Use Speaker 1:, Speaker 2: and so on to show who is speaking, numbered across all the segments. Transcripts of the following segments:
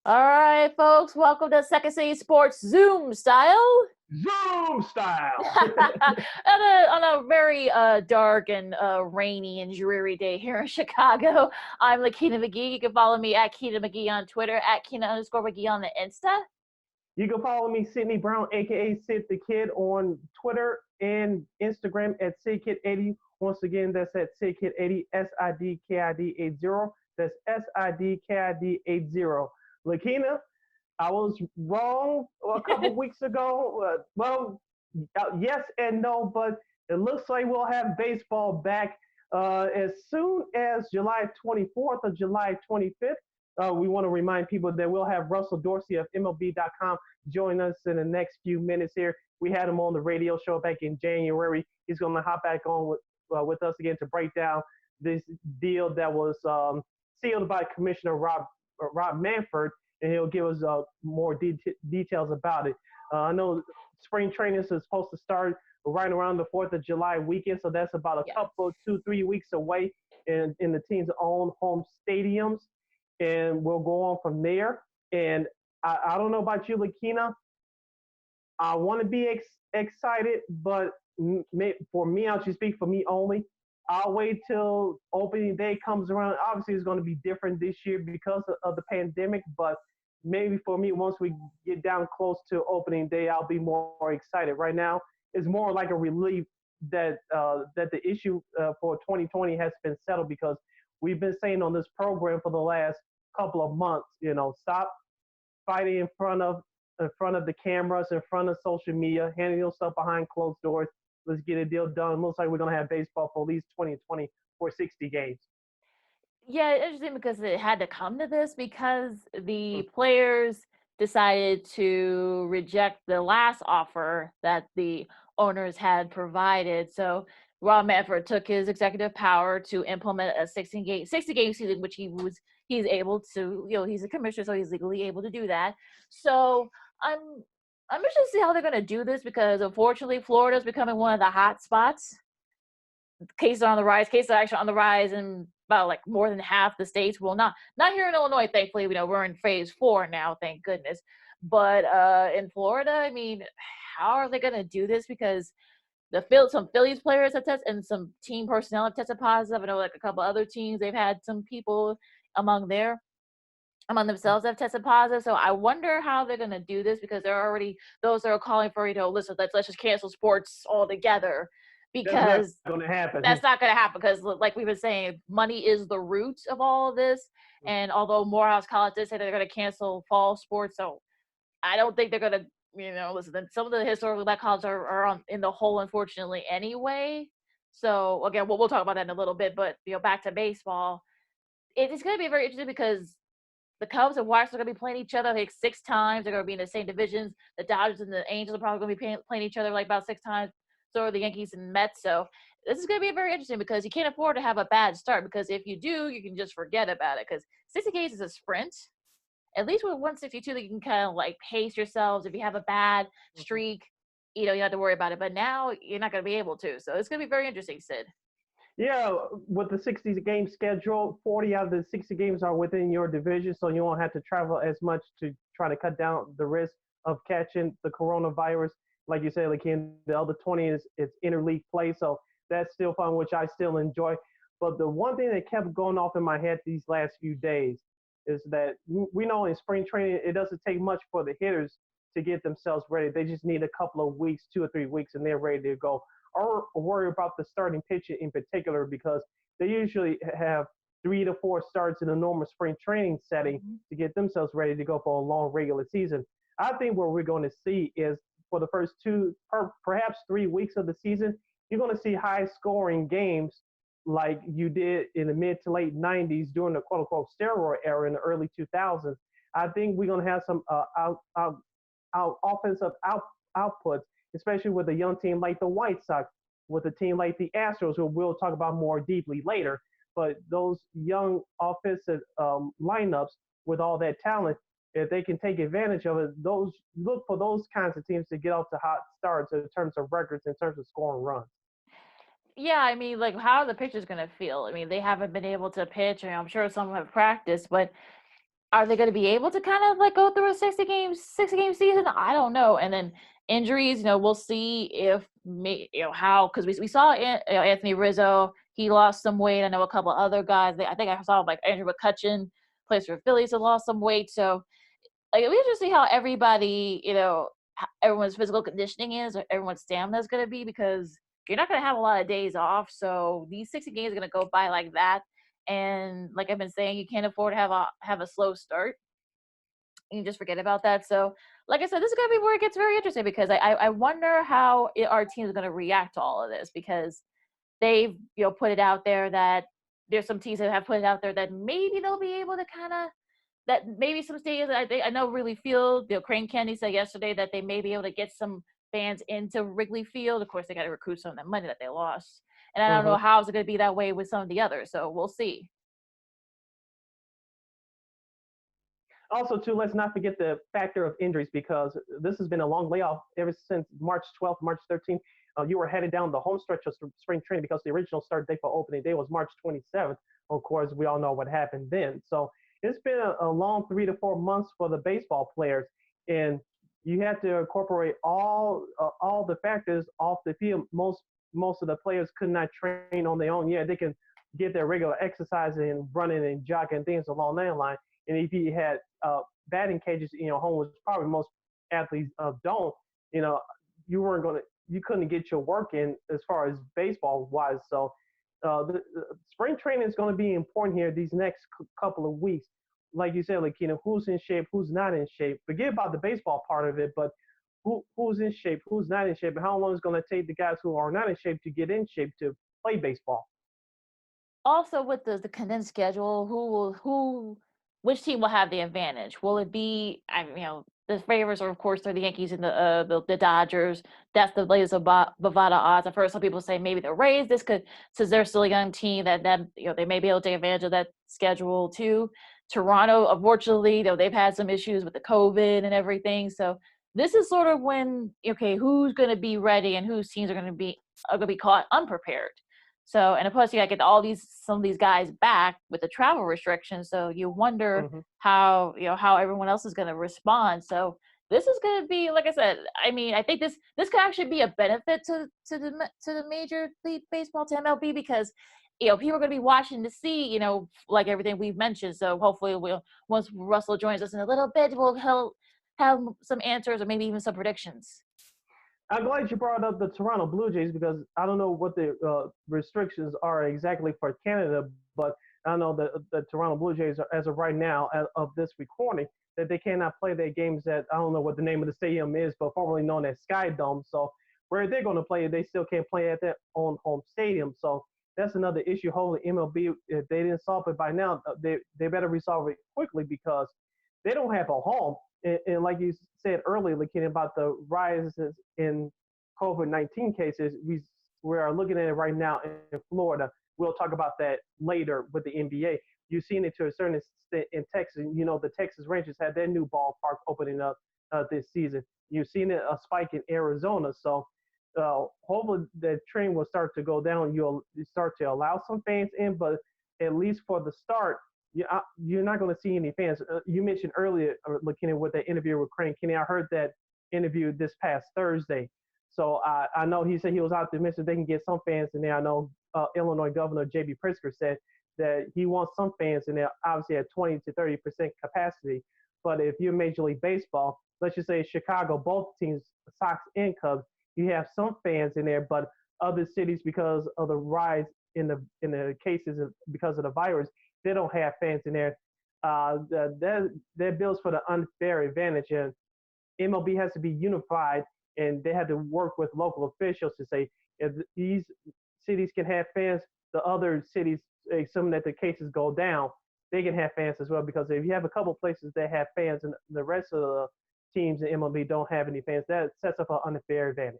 Speaker 1: All right, folks, welcome to Second City Sports Zoom style.
Speaker 2: Zoom style.
Speaker 1: On a very dark and rainy and dreary day here in Chicago. I'm Lakeena McGee. You can follow me at Keena McGee on Twitter, at Keena_McGee on the Insta.
Speaker 2: You can follow me, Sydney Brown, aka Sid the Kid, on Twitter and Instagram at SidKid80. Once again, that's at SidKid80, SIDKID80. That's SIDKID80. Lakina, I was wrong a couple weeks ago. Yes and no, but it looks like we'll have baseball back as soon as July 24th or July 25th. We want to remind people that we'll have Russell Dorsey of MLB.com join us in the next few minutes here. We had him on the radio show back in January. He's going to hop back on with us again to break down this deal that was sealed by Commissioner Rob Manfred, and he'll give us more details about it. I know spring training is supposed to start right around the 4th of July weekend, so that's about a couple, 2-3 weeks away in the team's own home stadiums, and we'll go on from there. And I don't know about you, Lakina. I want to be excited, but for me, I'll just speak for me only. I'll wait till opening day comes around. Obviously, it's going to be different this year because of the pandemic, but maybe for me, once we get down close to opening day, I'll be more excited. Right now, it's more like a relief that the issue for 2020 has been settled, because we've been saying on this program for the last couple of months, stop fighting in front of the cameras, in front of social media, handling your stuff behind closed doors. Let's get a deal done. It looks like we're going to have baseball for at least 2020 for 60 games.
Speaker 1: Yeah, interesting because it had to come to this because the players decided to reject the last offer that the owners had provided. So Rob Manfred took his executive power to implement a 60 game season, which he's able to, he's a commissioner, so he's legally able to do that. So I'm I'm interested to see how they're gonna do this because unfortunately Florida's becoming one of the hot spots. Cases are on the rise. Cases are actually on the rise in about like more than half the states. Well, not here in Illinois, thankfully. We're in phase 4 now, thank goodness. But in Florida, I mean, how are they gonna do this? Because some Phillies players have tested, and some team personnel have tested positive. I know like a couple other teams, they've had some people among themselves have tested positive. So I wonder how they're going to do this because there are already those that are calling for, listen, let's just cancel sports altogether
Speaker 2: That's not
Speaker 1: because
Speaker 2: going to happen.
Speaker 1: that's not going to happen because like we were saying, money is the root of all of this. And although Morehouse College did say they're going to cancel fall sports, so I don't think they're going to, listen, some of the historically black colleges are in the hole, unfortunately, anyway. So again, we'll talk about that in a little bit, but back to baseball. It's going to be very interesting because the Cubs and White Sox are going to be playing each other like 6 times. They're going to be in the same divisions. The Dodgers and the Angels are probably going to be playing each other like about 6 times. So are the Yankees and Mets. So this is going to be very interesting because you can't afford to have a bad start because if you do, you can just forget about it because 60 games is a sprint. At least with 162, you can kind of like pace yourselves. If you have a bad streak, you don't have to worry about it. But now you're not going to be able to. So it's going to be very interesting, Sid.
Speaker 2: Yeah, with the 60 game schedule, 40 out of the 60 games are within your division, so you won't have to travel as much to try to cut down the risk of catching the coronavirus. Like you said, like in the other 20 is it's interleague play, so that's still fun, which I still enjoy. But the one thing that kept going off in my head these last few days is that we know in spring training it doesn't take much for the hitters to get themselves ready. They just need a couple of weeks, 2 or 3 weeks, and they're ready to go, or worry about the starting pitcher in particular because they usually have 3 to 4 starts in a normal spring training setting to get themselves ready to go for a long regular season. I think what we're going to see is for the first perhaps 3 weeks of the season, you're going to see high scoring games like you did in the mid to late 90s during the quote unquote steroid era in the early 2000s. I think we're going to have some offensive outputs, especially with a young team like the White Sox, with a team like the Astros, who we'll talk about more deeply later. But those young offensive lineups with all that talent, if they can take advantage of it, look for those kinds of teams to get off to hot starts in terms of records, in terms of scoring runs.
Speaker 1: Yeah, I mean, like, how are the pitchers going to feel? I mean, they haven't been able to pitch, and I'm sure some have practiced, but are they going to be able to kind of like go through a 60 game season? I don't know. And then injuries, we'll see if how, because we saw Anthony Rizzo, he lost some weight. I know a couple other guys. I think I saw like Andrew McCutcheon plays for Phillies, that lost some weight. So like we just see how everybody, everyone's physical conditioning is, or everyone's stamina is going to be, because you're not going to have a lot of days off. So these 60 games are going to go by like that. And like I've been saying, you can't afford to have a slow start. You just forget about that. So, like I said, this is going to be where it gets very interesting, because I wonder how our team is going to react to all of this, because they've put it out there that there's some teams that have put it out there that maybe they'll be able to kind of, that maybe some stadiums, I know Wrigley Field, Crane Kennedy said yesterday that they may be able to get some fans into Wrigley Field. Of course, they got to recoup some of the money that they lost. And I don't know
Speaker 2: Hmm.
Speaker 1: how it's going to be that way with some of the others. So we'll see.
Speaker 2: Also, too, let's not forget the factor of injuries, because this has been a long layoff ever since March 12th, March 13th. You were headed down the home stretch of spring training, because the original start date for opening day was March 27th. Of course, we all know what happened then. So it's been a long 3 to 4 months for the baseball players, and you had to incorporate all the factors off the field. Most of the players could not train on their own. Yeah, they can get their regular exercise and running and jogging, things along that line. And if you had batting cages in your home, which probably most athletes don't, you know, you couldn't get your work in as far as baseball wise. So the spring training is going to be important here these next couple of weeks. Like you said, like, who's in shape, who's not in shape. Forget about the baseball part of it, but who's in shape, who's not in shape, and how long it's going to take the guys who are not in shape to get in shape to play baseball.
Speaker 1: Also, with the condensed schedule, which team will have the advantage? Will it be, the favorites are, of course, they're the Yankees and the Dodgers. That's the latest Bovada odds. I've heard some people say maybe the Rays. This could, since they're still a young team, that they may be able to take advantage of that schedule too. Toronto, unfortunately, they've had some issues with the COVID and everything. So this is sort of when, okay, who's going to be ready and whose teams are going to be caught unprepared. So, and of course, you got to get some of these guys back with the travel restrictions. So you wonder
Speaker 2: Hmm.
Speaker 1: how everyone else is going to respond. So this is going to be, like I said, I think this could actually be a benefit to the Major League Baseball, to MLB, because people are going to be watching to see, like everything we've mentioned. So hopefully once Russell joins us in a little bit, he'll have some answers or maybe even some predictions.
Speaker 2: I'm glad you brought up the Toronto Blue Jays, because I don't know what the restrictions are exactly for Canada, but I know that the Toronto Blue Jays, are, as of right now, as of this recording, that they cannot play their games at, I don't know what the name of the stadium is, but formerly known as Sky Dome. So where they're going to play, they still can't play at their own home stadium. So that's another issue. Hopefully, MLB, if they didn't solve it by now, they better resolve it quickly, because they don't have a home. And like you said earlier, looking about the rises in COVID-19 cases, we are looking at it right now in Florida. We'll talk about that later with the NBA. You've seen it to a certain extent in Texas. The Texas Rangers had their new ballpark opening up this season. You've seen a spike in Arizona. So hopefully the trend will start to go down. You'll start to allow some fans in, but at least for the start, you're not going to see any fans. You mentioned earlier, looking at with the interview with Crane Kenny. I heard that interview this past Thursday. So I know he said he was optimistic they can get some fans in there. I know Illinois Governor J.B. Pritzker said that he wants some fans in there, obviously at 20 to 30% capacity. But if you're Major League Baseball, let's just say Chicago, both teams, Sox and Cubs, you have some fans in there, but other cities, because of the rise in the cases because of the virus, they don't have fans in there. That builds for the unfair advantage, and MLB has to be unified, and they had to work with local officials to say if these cities can have fans, the other cities, assuming that the cases go down, they can have fans as well. Because if you have a couple places that have fans and the rest of the teams in MLB don't have any fans, that sets up an unfair advantage.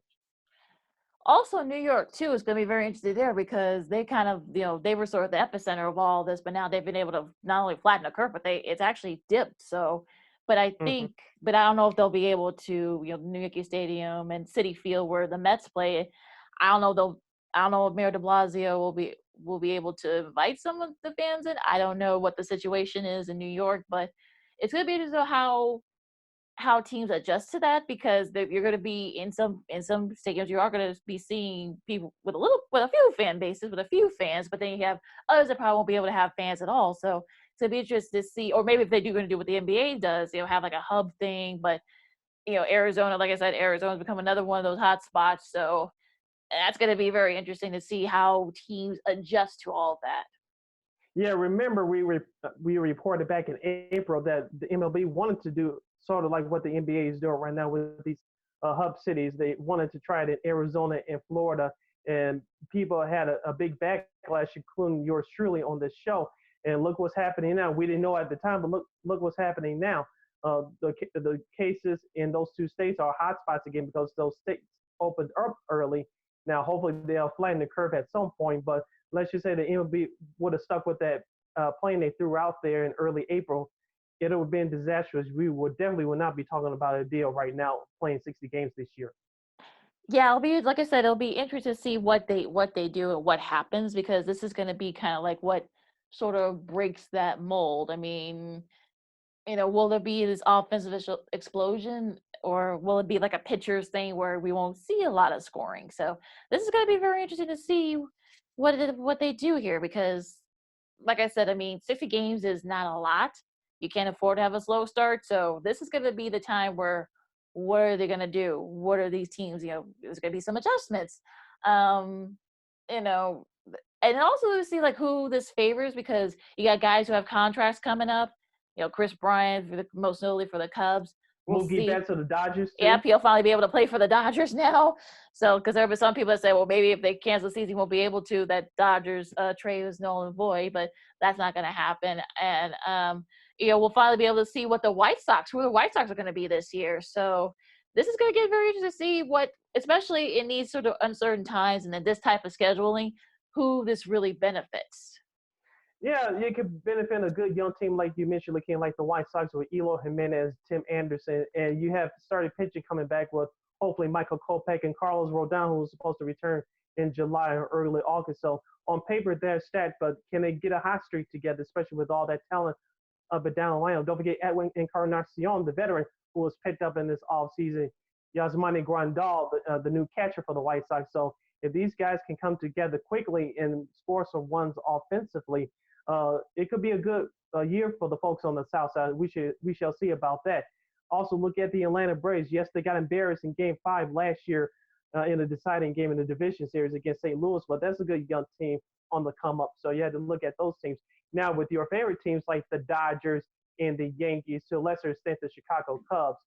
Speaker 1: Also, New York too is going to be very interesting there, because they kind of, they were sort of the epicenter of all this, but now they've been able to not only flatten the curve, but it's actually dipped. So, but
Speaker 2: Mm-hmm.
Speaker 1: but I don't know if they'll be able to, New Yankee Stadium and City Field where the Mets play. I don't know if Mayor De Blasio will be able to invite some of the fans in. I don't know what the situation is in New York, but it's going to be interesting how teams adjust to that because you're going to be in some stadiums you are going to be seeing people with a few fan bases with a few fans, but then you have others that probably won't be able to have fans at all. So it's going to be interesting to see, or maybe if they do going to do what the NBA does, have like a hub thing. But Arizona, like I said, Arizona's become another one of those hot spots. So that's going to be very interesting to see how teams adjust to all of that.
Speaker 2: Yeah, remember we reported back in April that the MLB wanted to do sort of like what the NBA is doing right now with these hub cities. They wanted to try it in Arizona and Florida, and people had a big backlash, including yours truly on this show. And look what's happening now. We didn't know at the time, but look what's happening now. The cases in those two states are hotspots again because those states opened up early. Now, hopefully, they'll flatten the curve at some point, but let's just say the MLB would have stuck with that plane they threw out there in early April, it would have been disastrous. We would not be talking about a deal right now playing 60 games this year.
Speaker 1: Yeah, it'll be like I said, it'll be interesting to see what they do and what happens because this is going to be kind of like what sort of breaks that mold. I mean, will there be this offensive explosion or will it be like a pitcher's thing where we won't see a lot of scoring? So this is going to be very interesting to see what they do here because, like I said, I mean, 60 games is not a lot. You can't afford to have a slow start. So this is going to be the time where what are they going to do? What are these teams? There's going to be some adjustments. Um, you know, and also to see like who this favors because you got guys who have contracts coming up. Chris Bryant, most notably for the Cubs. We'll
Speaker 2: Mookie
Speaker 1: see.
Speaker 2: Betts of the Dodgers too.
Speaker 1: Yep, he'll finally be able to play for the Dodgers now. So, because there have been some people that say, well, maybe if they cancel the season, he won't be able to. That Dodgers trade is null and void, but that's not going to happen. And we'll finally be able to see who the White Sox are going to be this year. So, this is going to get very interesting to see what, especially in these sort of uncertain times and in this type of scheduling, who this really benefits.
Speaker 2: Yeah, you could benefit a good young team like you mentioned, looking like the White Sox with Eloy Jimenez, Tim Anderson, and you have started pitching coming back with hopefully Michael Kopech and Carlos Rodon, who was supposed to return in July or early August. So on paper, they're stacked, but can they get a hot streak together, especially with all that talent up and down the line? Don't forget Edwin Encarnacion, the veteran who was picked up in this offseason. Yasmani Grandal, the new catcher for the White Sox. So if these guys can come together quickly and score some runs offensively, it could be a good year for the folks on the South Side. We shall see about that. Also, look at the Atlanta Braves. Yes, they got embarrassed in Game 5 last year in a deciding game in the division series against St. Louis, but that's a good young team on the come up. So you had to look at those teams. Now, with your favorite teams like the Dodgers and the Yankees, to a lesser extent the Chicago Cubs,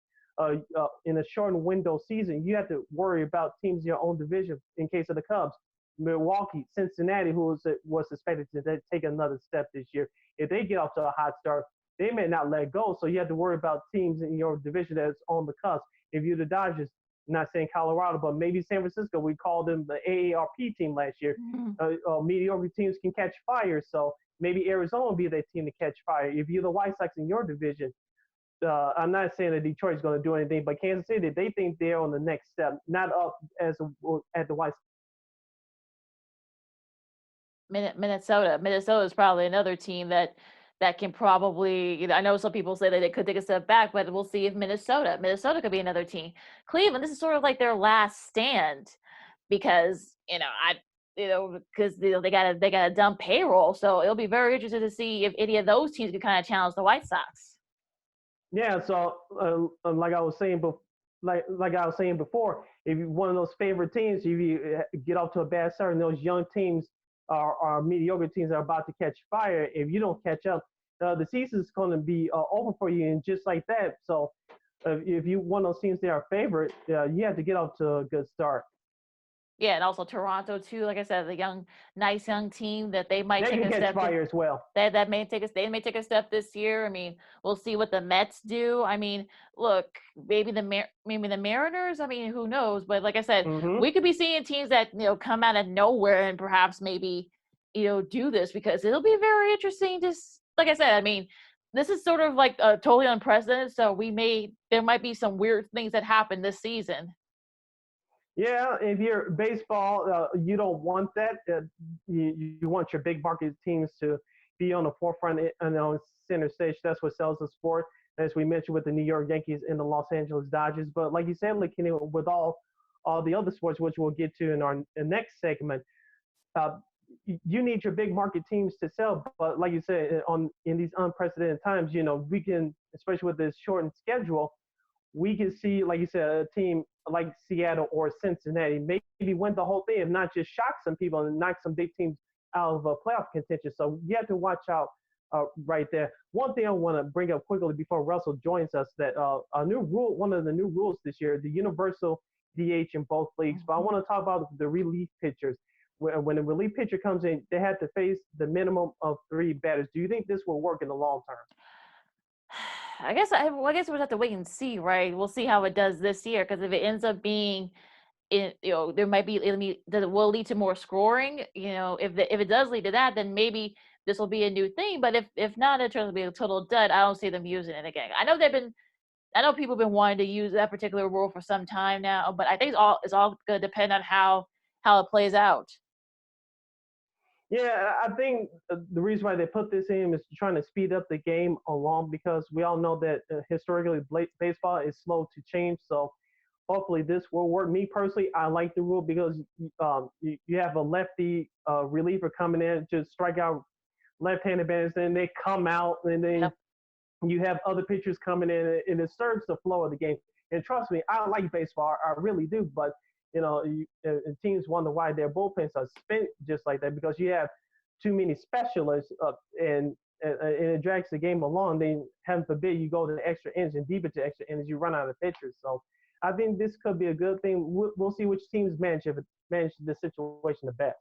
Speaker 2: in a shortened window season, you have to worry about teams in your own division in case of the Cubs. Milwaukee, Cincinnati, who was suspected to take another step this year. If they get off to a hot start, they may not let go. So you have to worry about teams in your division that's on the cusp. If you're the Dodgers, not saying Colorado, but maybe San Francisco, we called them the AARP team last year. Mediocre teams can catch fire. So maybe Arizona will be that team to catch fire. If you're the White Sox in your division, I'm not saying that Detroit's going to do anything, but Kansas City, they think they're on the next step, not up at the White Sox.
Speaker 1: Minnesota is probably another team that can probably, I know some people say that they could take a step back, but we'll see if Minnesota could be another team. Cleveland, this is sort of like their last stand because because they got a dumb payroll, so it'll be very interesting to see if any of those teams can kind of challenge the White Sox.
Speaker 2: Yeah, so like I was saying, like I was saying before, if you're one of those favorite teams, if you get off to a bad start, and those young teams are mediocre teams that are about to catch fire, if you don't catch up, the season is going to be over for you, and just like that. So if you one of those teams that are favorite, you have to get off to a good start.
Speaker 1: Yeah, and also Toronto too. Like I said, the nice young team that they might
Speaker 2: They
Speaker 1: take
Speaker 2: can
Speaker 1: a
Speaker 2: catch
Speaker 1: step.
Speaker 2: fire as well.
Speaker 1: They may take a step this year. I mean, we'll see what the Mets do. I mean, look, maybe the Mariners. I mean, who knows? But like I said, we could be seeing teams that come out of nowhere and perhaps maybe do this because it'll be very interesting. Just like I said, I mean, this is sort of like totally unprecedented. So there might be some weird things that happen this season.
Speaker 2: Yeah, if you're baseball, you don't want that. You want your big market teams to be on the forefront and on center stage. That's what sells the sport. As we mentioned with the New York Yankees and the Los Angeles Dodgers. But like you said, Lakeena, with all the other sports, which we'll get to in our next segment, uh, you need your big market teams to sell. But like you said, in these unprecedented times, we can, especially with this shortened schedule, we can see, like you said, a team like Seattle or Cincinnati maybe win the whole thing, if not just shock some people and knock some big teams out of a playoff contention. So you have to watch out right there. One thing I want to bring up quickly before Russell joins us, that a new rule, one of the new rules this year, the universal DH in both leagues. But I want to talk about the relief pitchers. When a relief pitcher comes in, they have to face the minimum of 3 batters. Do you think this will work in the long term?
Speaker 1: I guess we'll have to wait and see, right? We'll see how it does this year, because if it ends up being there might be that will lead to more scoring. If it does lead to that, then maybe this will be a new thing. But if not, it turns out to be a total dud. I don't see them using it again. I know people have been wanting to use that particular rule for some time now, but I think it's all going to depend on how it plays out.
Speaker 2: Yeah, I think the reason why they put this in is trying to speed up the game along, because we all know that historically baseball is slow to change. So hopefully this will work. Me personally, I like the rule because you have a lefty reliever coming in to strike out left-handed batters, and they come out, and then
Speaker 1: Yep.
Speaker 2: you have other pitchers coming in, and it serves the flow of the game. And trust me, I like baseball, I really do. But teams wonder why their bullpens are spent just like that, because you have too many specialists, and it drags the game along. Then, heaven forbid, you go to the extra innings and deep into extra innings, you run out of pitchers. So I think this could be a good thing. We'll see which teams manage the situation the best.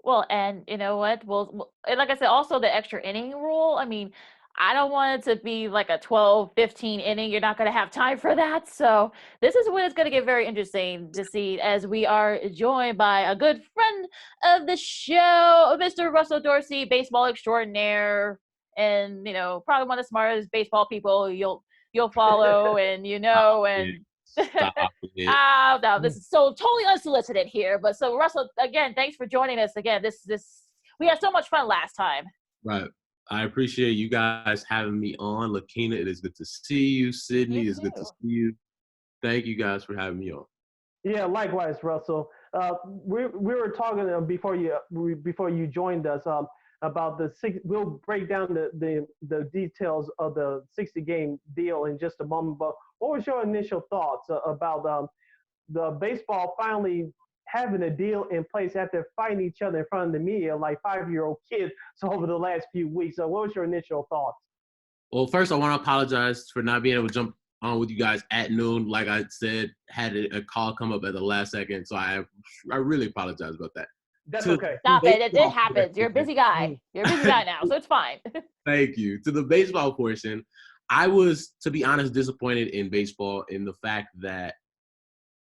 Speaker 1: Well, and you know what? And like I said, also the extra inning rule. I mean, I don't want it to be like a 12, 15 inning. You're not going to have time for that. So this is when it's going to get very interesting to see, as we are joined by a good friend of the show, Mr. Russell Dorsey, baseball extraordinaire, and probably one of the smartest baseball people you'll follow, and
Speaker 3: Stop it.
Speaker 1: and
Speaker 3: Stop it.
Speaker 1: no, this is so totally unsolicited here. But so Russell, again, thanks for joining us again. This we had so much fun last time.
Speaker 3: Right. I appreciate you guys having me on. Lakeena, it is good to see you. Sydney, it's good to see you. Thank you guys for having me on.
Speaker 2: Yeah, likewise, Russell. We were talking before you joined us about the six. We'll break down the details of the 60-game deal in just a moment. But what was your initial thoughts about the baseball finally having a deal in place after fighting each other in front of the media like 5-year-old kids over the last few weeks? So what was your initial thoughts?
Speaker 3: Well, first, I want to apologize for not being able to jump on with you guys at noon. Like I said, had a call come up at the last second. So I really apologize about that.
Speaker 2: That's okay.
Speaker 1: Stop it. It happens. You're a busy guy. You're a busy guy now, so it's fine.
Speaker 3: Thank you. To the baseball portion, I was, to be honest, disappointed in baseball in the fact that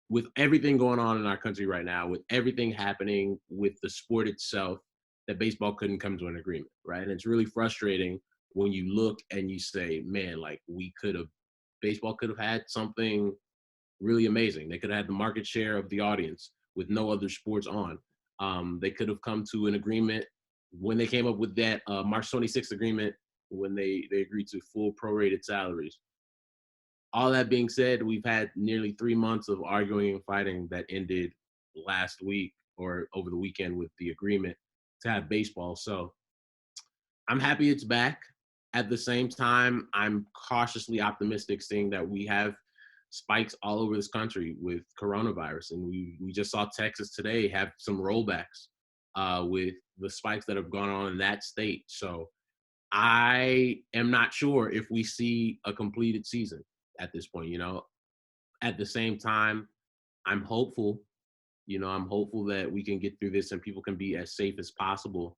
Speaker 3: with everything going on in our country right now, with everything happening with the sport itself, that baseball couldn't come to an agreement, right? And it's really frustrating when you look and you say, man, like baseball could have had something really amazing. They could have had the market share of the audience with no other sports on. They could have come to an agreement when they came up with that March 26th agreement, when they agreed to full prorated salaries. All that being said, we've had nearly 3 months of arguing and fighting that ended last week or over the weekend with the agreement to have baseball. So I'm happy it's back. At the same time, I'm cautiously optimistic, seeing that we have spikes all over this country with coronavirus. And we just saw Texas today have some rollbacks with the spikes that have gone on in that state. So I am not sure if we see a completed season at this point. At the same time, I'm hopeful. I'm hopeful that we can get through this and people can be as safe as possible.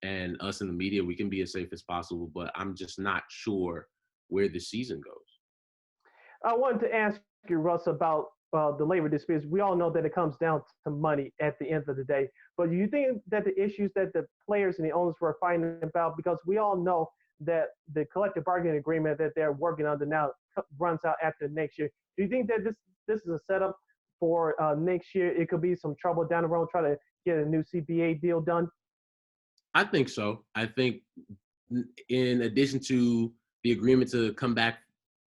Speaker 3: And us in the media, we can be as safe as possible. But I'm just not sure where the season goes.
Speaker 2: I wanted to ask you, Russ, about the labor disputes. We all know that it comes down to money at the end of the day. But do you think that the issues that the players and the owners were fighting about, because we all know that the collective bargaining agreement that they're working under now runs out after next year. Do you think that this is a setup for next year? It could be some trouble down the road trying to get a new CBA deal done?
Speaker 3: I think so. I think in addition to the agreement to come back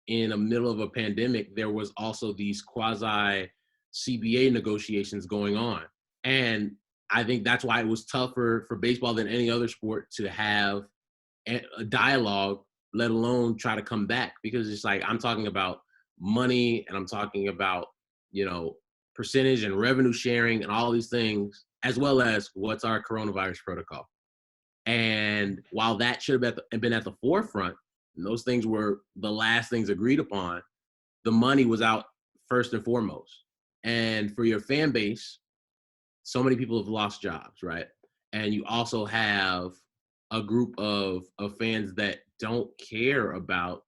Speaker 3: in the middle of a pandemic, there was also these quasi CBA negotiations going on. And I think that's why it was tougher for baseball than any other sport to have a dialogue, let alone try to come back. Because it's like I'm talking about money and I'm talking about, you know, percentage and revenue sharing and all these things, as well as what's our coronavirus protocol. And while that should have been at the forefront, and those things were the last things agreed upon, the money was out first and foremost. And for your fan base, so many people have lost jobs, right? And you also have a group of fans that don't care about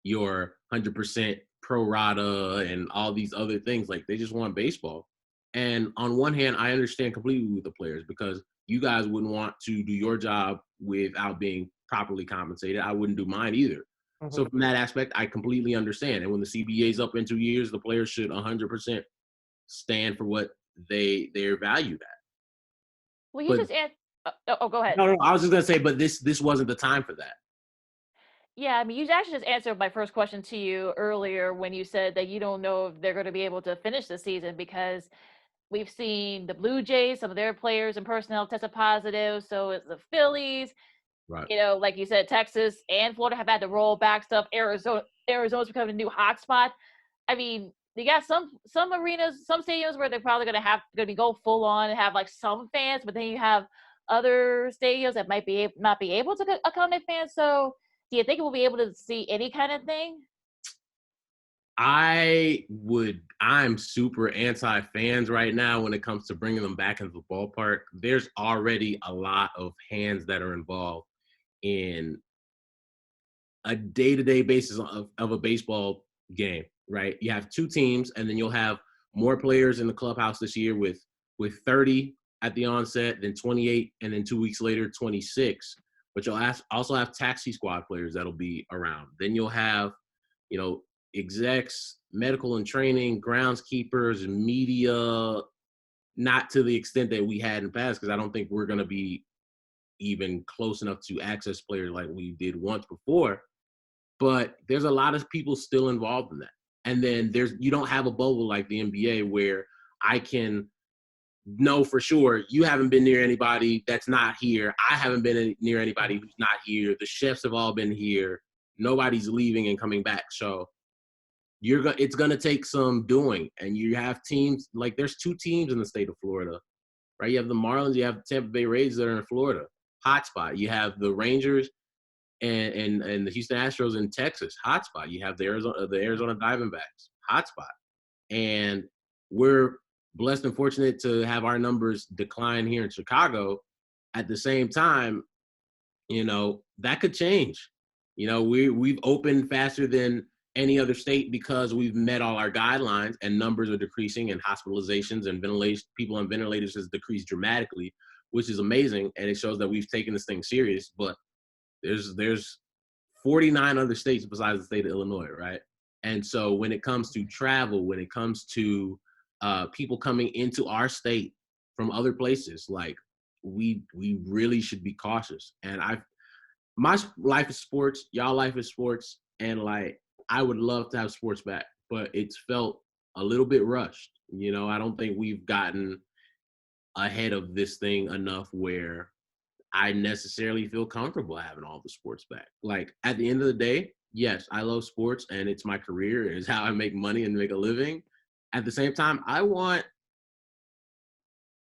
Speaker 3: your 100% pro rata and all these other things. Like they just want baseball. And on one hand, I understand completely with the players because you guys wouldn't want to do your job without being properly compensated. I wouldn't do mine either.
Speaker 2: Mm-hmm.
Speaker 3: So from that aspect, I completely understand. And when the CBA is up in 2 years, the players should 100% stand for what they're valued at.
Speaker 1: Well, you
Speaker 3: But
Speaker 1: just go ahead.
Speaker 3: no, I was just gonna say, but this wasn't the time for that.
Speaker 1: Yeah, I mean, you actually just answered my first question to you earlier when you said that you don't know if they're going to be able to finish the season because we've seen the Blue Jays, some of their players and personnel tested positive. So it's the Phillies.
Speaker 3: Right.
Speaker 1: You know, like you said, Texas and Florida have had to roll back stuff. Arizona's becoming a new hotspot. I mean, you got some arenas, some stadiums where they're probably gonna be go full on and have like some fans, but then you have other stadiums that might be not be able to accommodate fans. So, do you think we'll be able to see any kind of thing?
Speaker 3: I'm super anti-fans right now when it comes to bringing them back into the ballpark. There's already a lot of hands that are involved in a day-to-day basis of a baseball game, right? You have two teams, and then you'll have more players in the clubhouse this year with 30 at the onset, then 28, and then 2 weeks later, 26. But you'll also have taxi squad players that'll be around. Then you'll have, you know, execs, medical and training, groundskeepers, media, not to the extent that we had in the past, because I don't think we're going to be even close enough to access players like we did once before. But there's a lot of people still involved in that. And then you don't have a bubble like the NBA where I can know for sure you haven't been near anybody that's not here. I haven't been near anybody who's not here. The chefs have all been here. Nobody's leaving and coming back. So it's gonna take some doing. And you have teams like there's two teams in the state of Florida, right? You have the Marlins, you have the Tampa Bay Rays that are in Florida, hotspot. You have the Rangers and the Houston Astros in Texas, hotspot. You have the Arizona Diamondbacks, hotspot. And we're blessed and fortunate to have our numbers decline here in Chicago. At the same time, you know, that could change. You know, we've opened faster than any other state because we've met all our guidelines and numbers are decreasing and hospitalizations and ventilation, people on ventilators has decreased dramatically, which is amazing. And it shows that we've taken this thing serious. But there's 49 other states besides the state of Illinois, right? And so when it comes to travel, when it comes to people coming into our state from other places, like we really should be cautious. And my life is sports, y'all life is sports, and like I would love to have sports back, but it's felt a little bit rushed. You know, I don't think we've gotten ahead of this thing enough where I necessarily feel comfortable having all the sports back. Like at the end of the day, yes, I love sports and it's my career. It's how I make money and make a living. At the same time, I want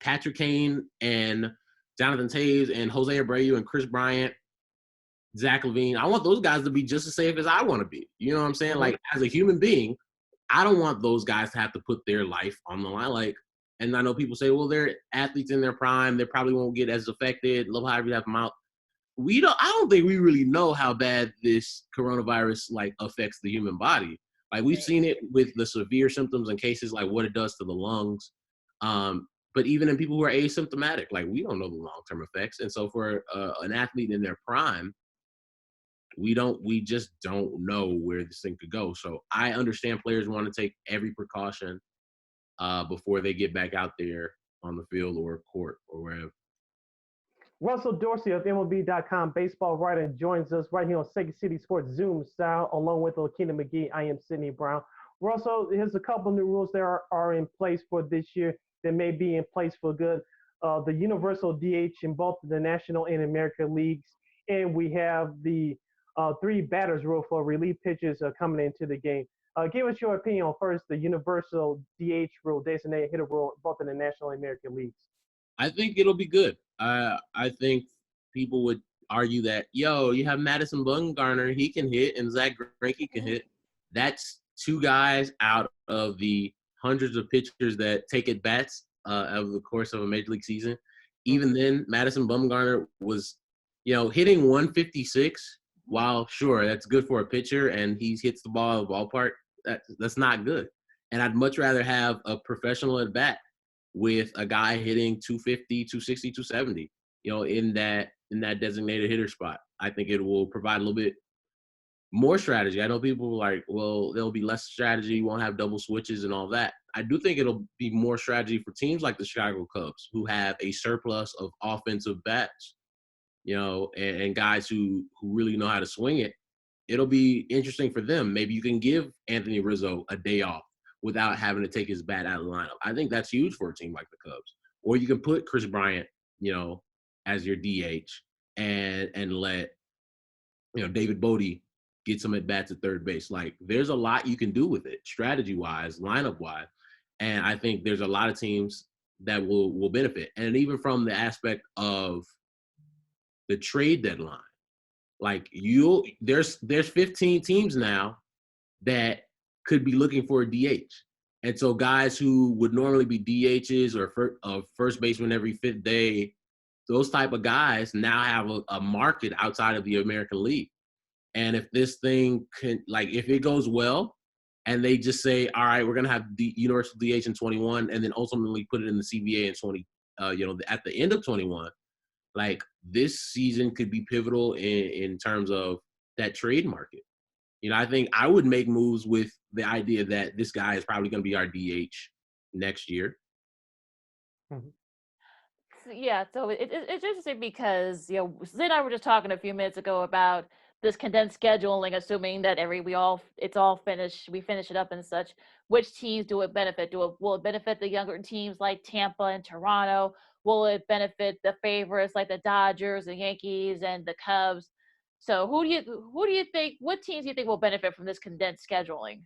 Speaker 3: Patrick Kane and Jonathan Taves and Jose Abreu and Chris Bryant, Zach Levine. I want those guys to be just as safe as I want to be. You know what I'm saying? Like as a human being, I don't want those guys to have to put their life on the line. Like, and I know people say, well, they're athletes in their prime. They probably won't get as affected. Love however you have them out. I don't think we really know how bad this coronavirus like affects the human body. Like we've seen it with the severe symptoms and cases, like what it does to the lungs. But even in people who are asymptomatic, like we don't know the long-term effects. And so for an athlete in their prime, we just don't know where this thing could go. So I understand players want to take every precaution before they get back out there on the field or court or wherever.
Speaker 2: Russell Dorsey of MLB.com baseball writer joins us right here on Second City Sports Zoom style, along with Lakeena McGee. I am Sydney Brown. Russell, here's a couple new rules that are in place for this year that may be in place for good. The universal DH in both the National and American leagues, and we have the three batters rule for relief pitchers coming into the game. Give us your opinion on first the universal DH rule, designated hitter rule, both in the National and American leagues.
Speaker 3: I think it'll be good. I think people would argue that, you have Madison Bumgarner, he can hit, and Zach Greinke can hit. That's two guys out of the hundreds of pitchers that take at bats over the course of a major league season. Even then, Madison Bumgarner was, hitting 156. While sure, that's good for a pitcher, and he hits the ball out of the ballpark. That's not good. And I'd much rather have a professional at bat with a guy hitting 250, 260, 270, in that designated hitter spot. I think it will provide a little bit more strategy. I know people are like, well, there'll be less strategy, you won't have double switches and all that. I do think it'll be more strategy for teams like the Chicago Cubs, who have a surplus of offensive bats, and guys who really know how to swing it. It'll be interesting for them. Maybe you can give Anthony Rizzo a day off without having to take his bat out of the lineup. I think that's huge for a team like the Cubs. Or you can put Chris Bryant, as your DH and let, David Bodie get some at bats at third base. Like, there's a lot you can do with it, strategy-wise, lineup-wise. And I think there's a lot of teams that will benefit. And even from the aspect of the trade deadline, like there's 15 teams now that could be looking for a DH. And so guys who would normally be DHs or first baseman every fifth day, those type of guys now have a market outside of the American League. And if this thing if it goes well and they just say, all right, we're going to have the universal DH in 21 and then ultimately put it in the CBA in 20, at the end of 21, like this season could be pivotal in terms of that trade market. I think I would make moves with the idea that this guy is probably going to be our DH next year.
Speaker 2: Mm-hmm.
Speaker 1: Yeah, so it's interesting because Sid and I were just talking a few minutes ago about this condensed scheduling, assuming that it's all finished, we finish it up and such. Which teams do it benefit? Will it benefit the younger teams like Tampa and Toronto? Will it benefit the favorites like the Dodgers, the Yankees, and the Cubs? So who do you think? What teams do you think will benefit from this condensed scheduling?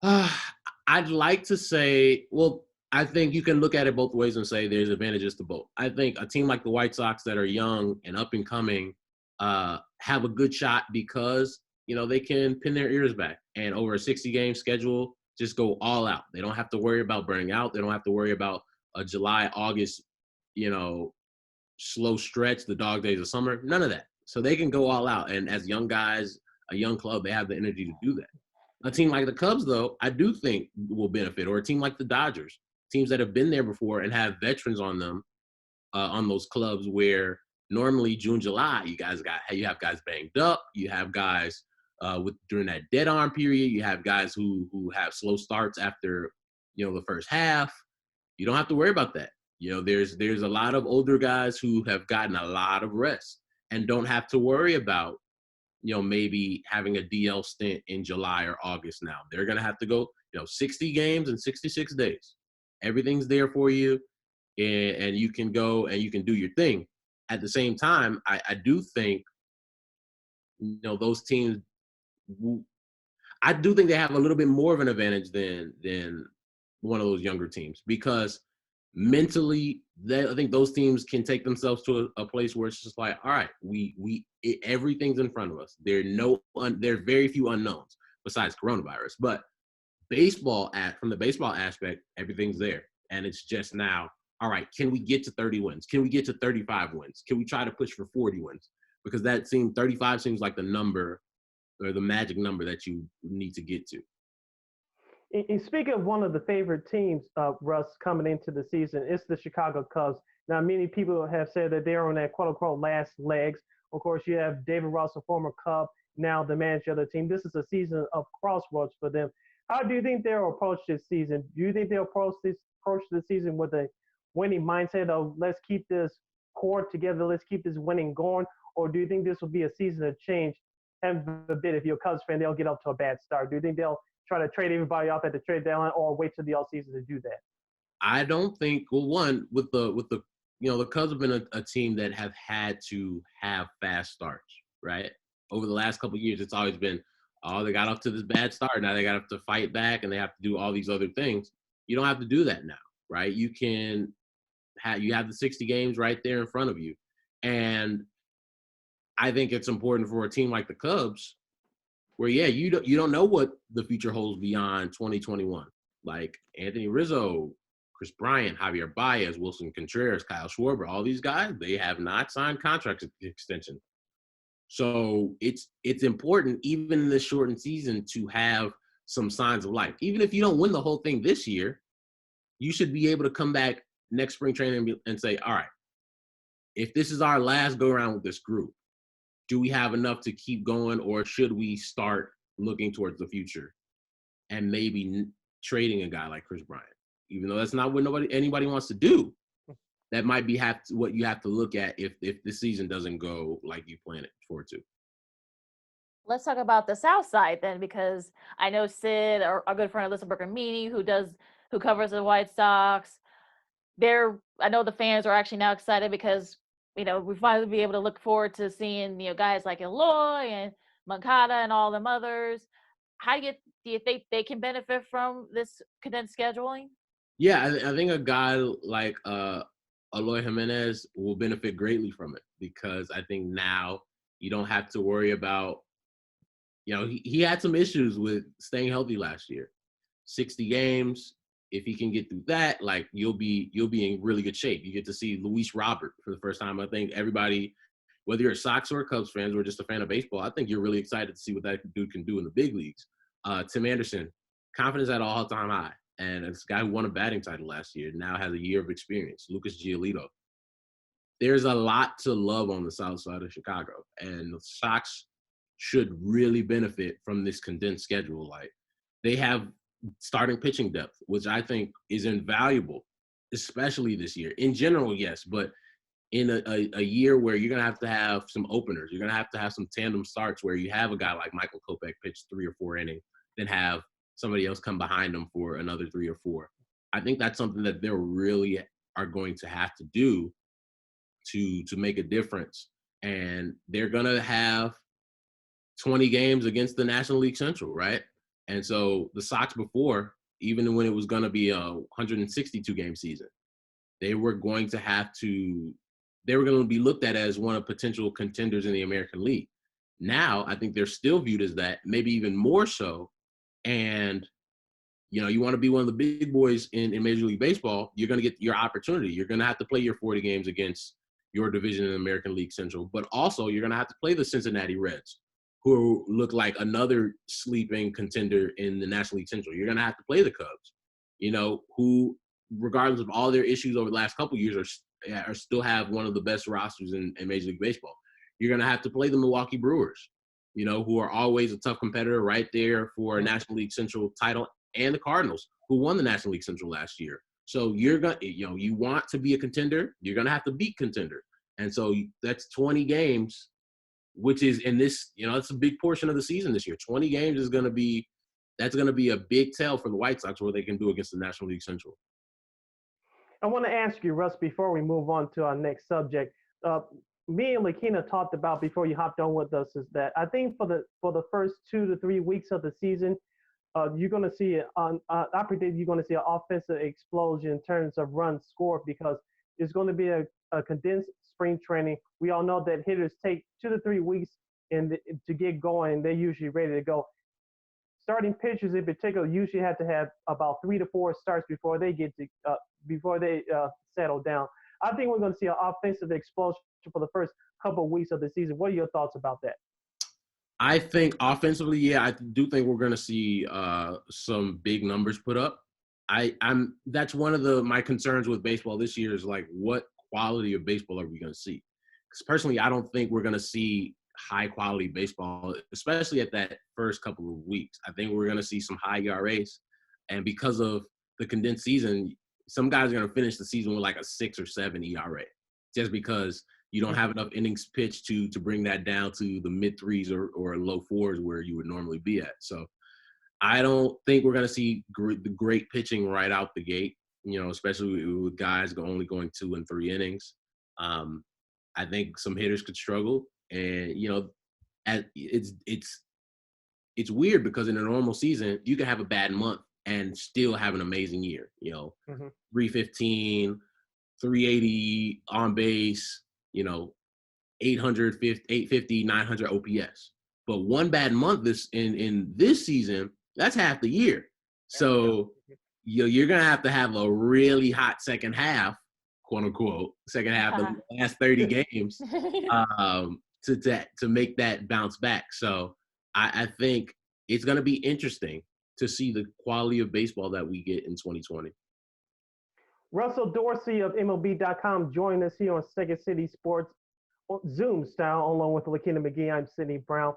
Speaker 3: I'd like to say, well, I think you can look at it both ways and say there's advantages to both. I think a team like the White Sox that are young and up and coming have a good shot because, they can pin their ears back and over a 60-game schedule, just go all out. They don't have to worry about burning out. They don't have to worry about a July, August, slow stretch, the dog days of summer, none of that. So they can go all out. And as young guys, a young club, they have the energy to do that. A team like the Cubs, though, I do think will benefit, or a team like the Dodgers, teams that have been there before and have veterans on them, on those clubs where normally June, July, you have guys banged up, you have guys during that dead arm period, you have guys who have slow starts after, the first half. You don't have to worry about that. There's a lot of older guys who have gotten a lot of rest and don't have to worry about, maybe having a DL stint in July or August now. They're going to have to go, 60 games in 66 days. Everything's there for you, and you can go and you can do your thing. At the same time, I do think, those teams, I do think they have a little bit more of an advantage than one of those younger teams because mentally, I think those teams can take themselves to a place where it's just like, all right, everything's in front of us. There are very few unknowns besides coronavirus, but from the baseball aspect, everything's there. And it's just now, all right, can we get to 30 wins? Can we get to 35 wins? Can we try to push for 40 wins? Because 35 seems like the number or the magic number that you need to get to.
Speaker 2: And speaking of one of the favorite teams, Russ, coming into the season, it's the Chicago Cubs. Now, many people have said that they're on that quote-unquote last legs. Of course, you have David Russell, former Cub, now the manager of the team. This is a season of crossroads for them. How do you think they'll approach this season? Do you think they'll approach the season with a winning mindset of let's keep this core together. Let's keep this winning going. Or do you think this will be a season of change? And a bit, if you're a Cubs fan, they'll get up to a bad start. Do you think they'll try to trade everybody off at the trade deadline, or wait till the offseason to do that?
Speaker 3: I don't think. Well, one with the the Cubs have been a team that have had to have fast starts, right? Over the last couple of years, it's always been, oh, they got off to this bad start. Now they got to fight back, and they have to do all these other things. You don't have to do that now, right? You have the 60 games right there in front of you, and I think it's important for a team like the Cubs, where you don't know what the future holds beyond 2021. Like Anthony Rizzo, Chris Bryant, Javier Baez, Wilson Contreras, Kyle Schwarber, all these guys, they have not signed contract extension. So it's important, even in this shortened season, to have some signs of life. Even if you don't win the whole thing this year, you should be able to come back next spring training and say, all right, if this is our last go around with this group, do we have enough to keep going, or should we start looking towards the future and maybe trading a guy like Chris Bryant? Even though that's not what anybody wants to do, that might be what you have to look at if the season doesn't go like you planned it for it to.
Speaker 1: Let's talk about the South Side then, because I know Sid, our good friend Alyssa Bergamini, who covers the White Sox. I know the fans are actually now excited because we finally be able to look forward to seeing guys like Eloy and Moncada and all them others. Do you think they can benefit from this condensed scheduling?
Speaker 3: Yeah, I think a guy like Eloy Jimenez will benefit greatly from it, because I think now you don't have to worry about, he had some issues with staying healthy last year. 60 games, if he can get through that, like you'll be in really good shape. You get to see Luis Robert for the first time. I think everybody, whether you're a Sox or a Cubs fan or just a fan of baseball, I think you're really excited to see what that dude can do in the big leagues. Tim Anderson, confidence at all-time high. And it's a guy who won a batting title last year, now has a year of experience. Lucas Giolito. There's a lot to love on the south side of Chicago, and the Sox should really benefit from this condensed schedule. Like, they have starting pitching depth, which I think is invaluable, especially this year. In general, yes, but in a year where you're going to have some openers, you're going to have some tandem starts where you have a guy like Michael Kopech pitch 3 or 4 innings, then have somebody else come behind them for another 3 or 4. I think that's something that they really are going to have to do to make a difference. And they're going to have 20 games against the National League Central, right? And so the Sox before, even when it was going to be a 162-game season, they were going to be looked at as one of potential contenders in the American League. Now, I think they're still viewed as that, maybe even more so. And, you want to be one of the big boys in Major League Baseball, you're going to get your opportunity. You're going to have to play your 40 games against your division in the American League Central, but also you're going to have to play the Cincinnati Reds, who look like another sleeping contender in the National League Central. You're going to have to play the Cubs, who, regardless of all their issues over the last couple of years, are still have one of the best rosters in Major League Baseball. You're going to have to play the Milwaukee Brewers, who are always a tough competitor right there for a National League Central title, and the Cardinals, who won the National League Central last year. So you're going to, you want to be a contender, you're going to have to beat contender. And so that's 20 games, which is in this, it's a big portion of the season this year. 20 games is going to be a big tell for the White Sox, what they can do against the National League Central.
Speaker 2: I want to ask you, Russ, before we move on to our next subject, me and Lakeena talked about before you hopped on with us, is that I think for the first 2 to 3 weeks of the season, you're going to see I predict you're going to see an offensive explosion in terms of runs scored, because it's going to be a condensed spring training. We all know that hitters take 2 to 3 weeks to get going. They're usually ready to go. Starting pitchers in particular usually have to have about 3 to 4 starts before they settle down. I think we're going to see an offensive explosion for the first couple of weeks of the season. What are your thoughts about that?
Speaker 3: I think offensively, yeah, I do think we're going to see some big numbers put up. That's one of my concerns with baseball this year, is like, what quality of baseball are we going to see? Because personally, I don't think we're going to see high quality baseball, especially at that first couple of weeks. I think we're going to see some high ERAs, and because of the condensed season, some guys are going to finish the season with like a 6 or 7 ERA. just because you don't have enough innings pitched to bring that down to the mid threes or low fours where you would normally be at. So I don't think we're going to see the great pitching right out the gate, especially with guys only going 2 and 3 innings. I think some hitters could struggle, and it's weird because in a normal season you can have a bad month and still have an amazing year. 315, 380 on base, 800, 850, 900 OPS. But one bad month in this season, that's half the year. So you're gonna have to have a really hot second half, quote unquote, second half of the last 30 games, to make that bounce back. So I think it's gonna be interesting to see the quality of baseball that we get in 2020.
Speaker 2: Russell Dorsey of MLB.com joined us here on Second City Sports Zoom style, along with Lakeena McGee. I'm Sidney Brown.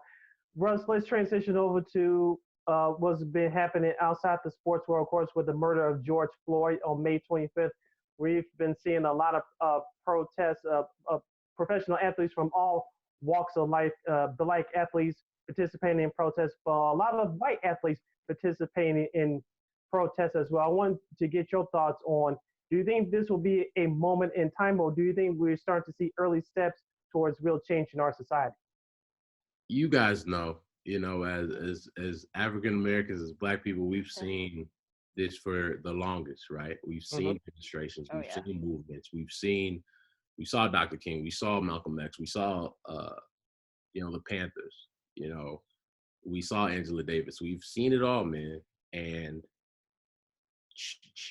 Speaker 2: Russ, let's transition over to what's been happening outside the sports world, of course, with the murder of George Floyd on May 25th. We've been seeing a lot of protests of professional athletes from all walks of life, black athletes participating in protests, but a lot of white athletes participating in protests as well. I want to get your thoughts on, do you think this will be a moment in time, or do you think we're starting to see early steps towards real change in our society?
Speaker 3: You guys know, as African Americans, as Black people, we've seen this for the longest, right? We've seen demonstrations, we've seen movements, we saw Dr. King, we saw Malcolm X, we saw, the Panthers, we saw Angela Davis. We've seen it all, man. And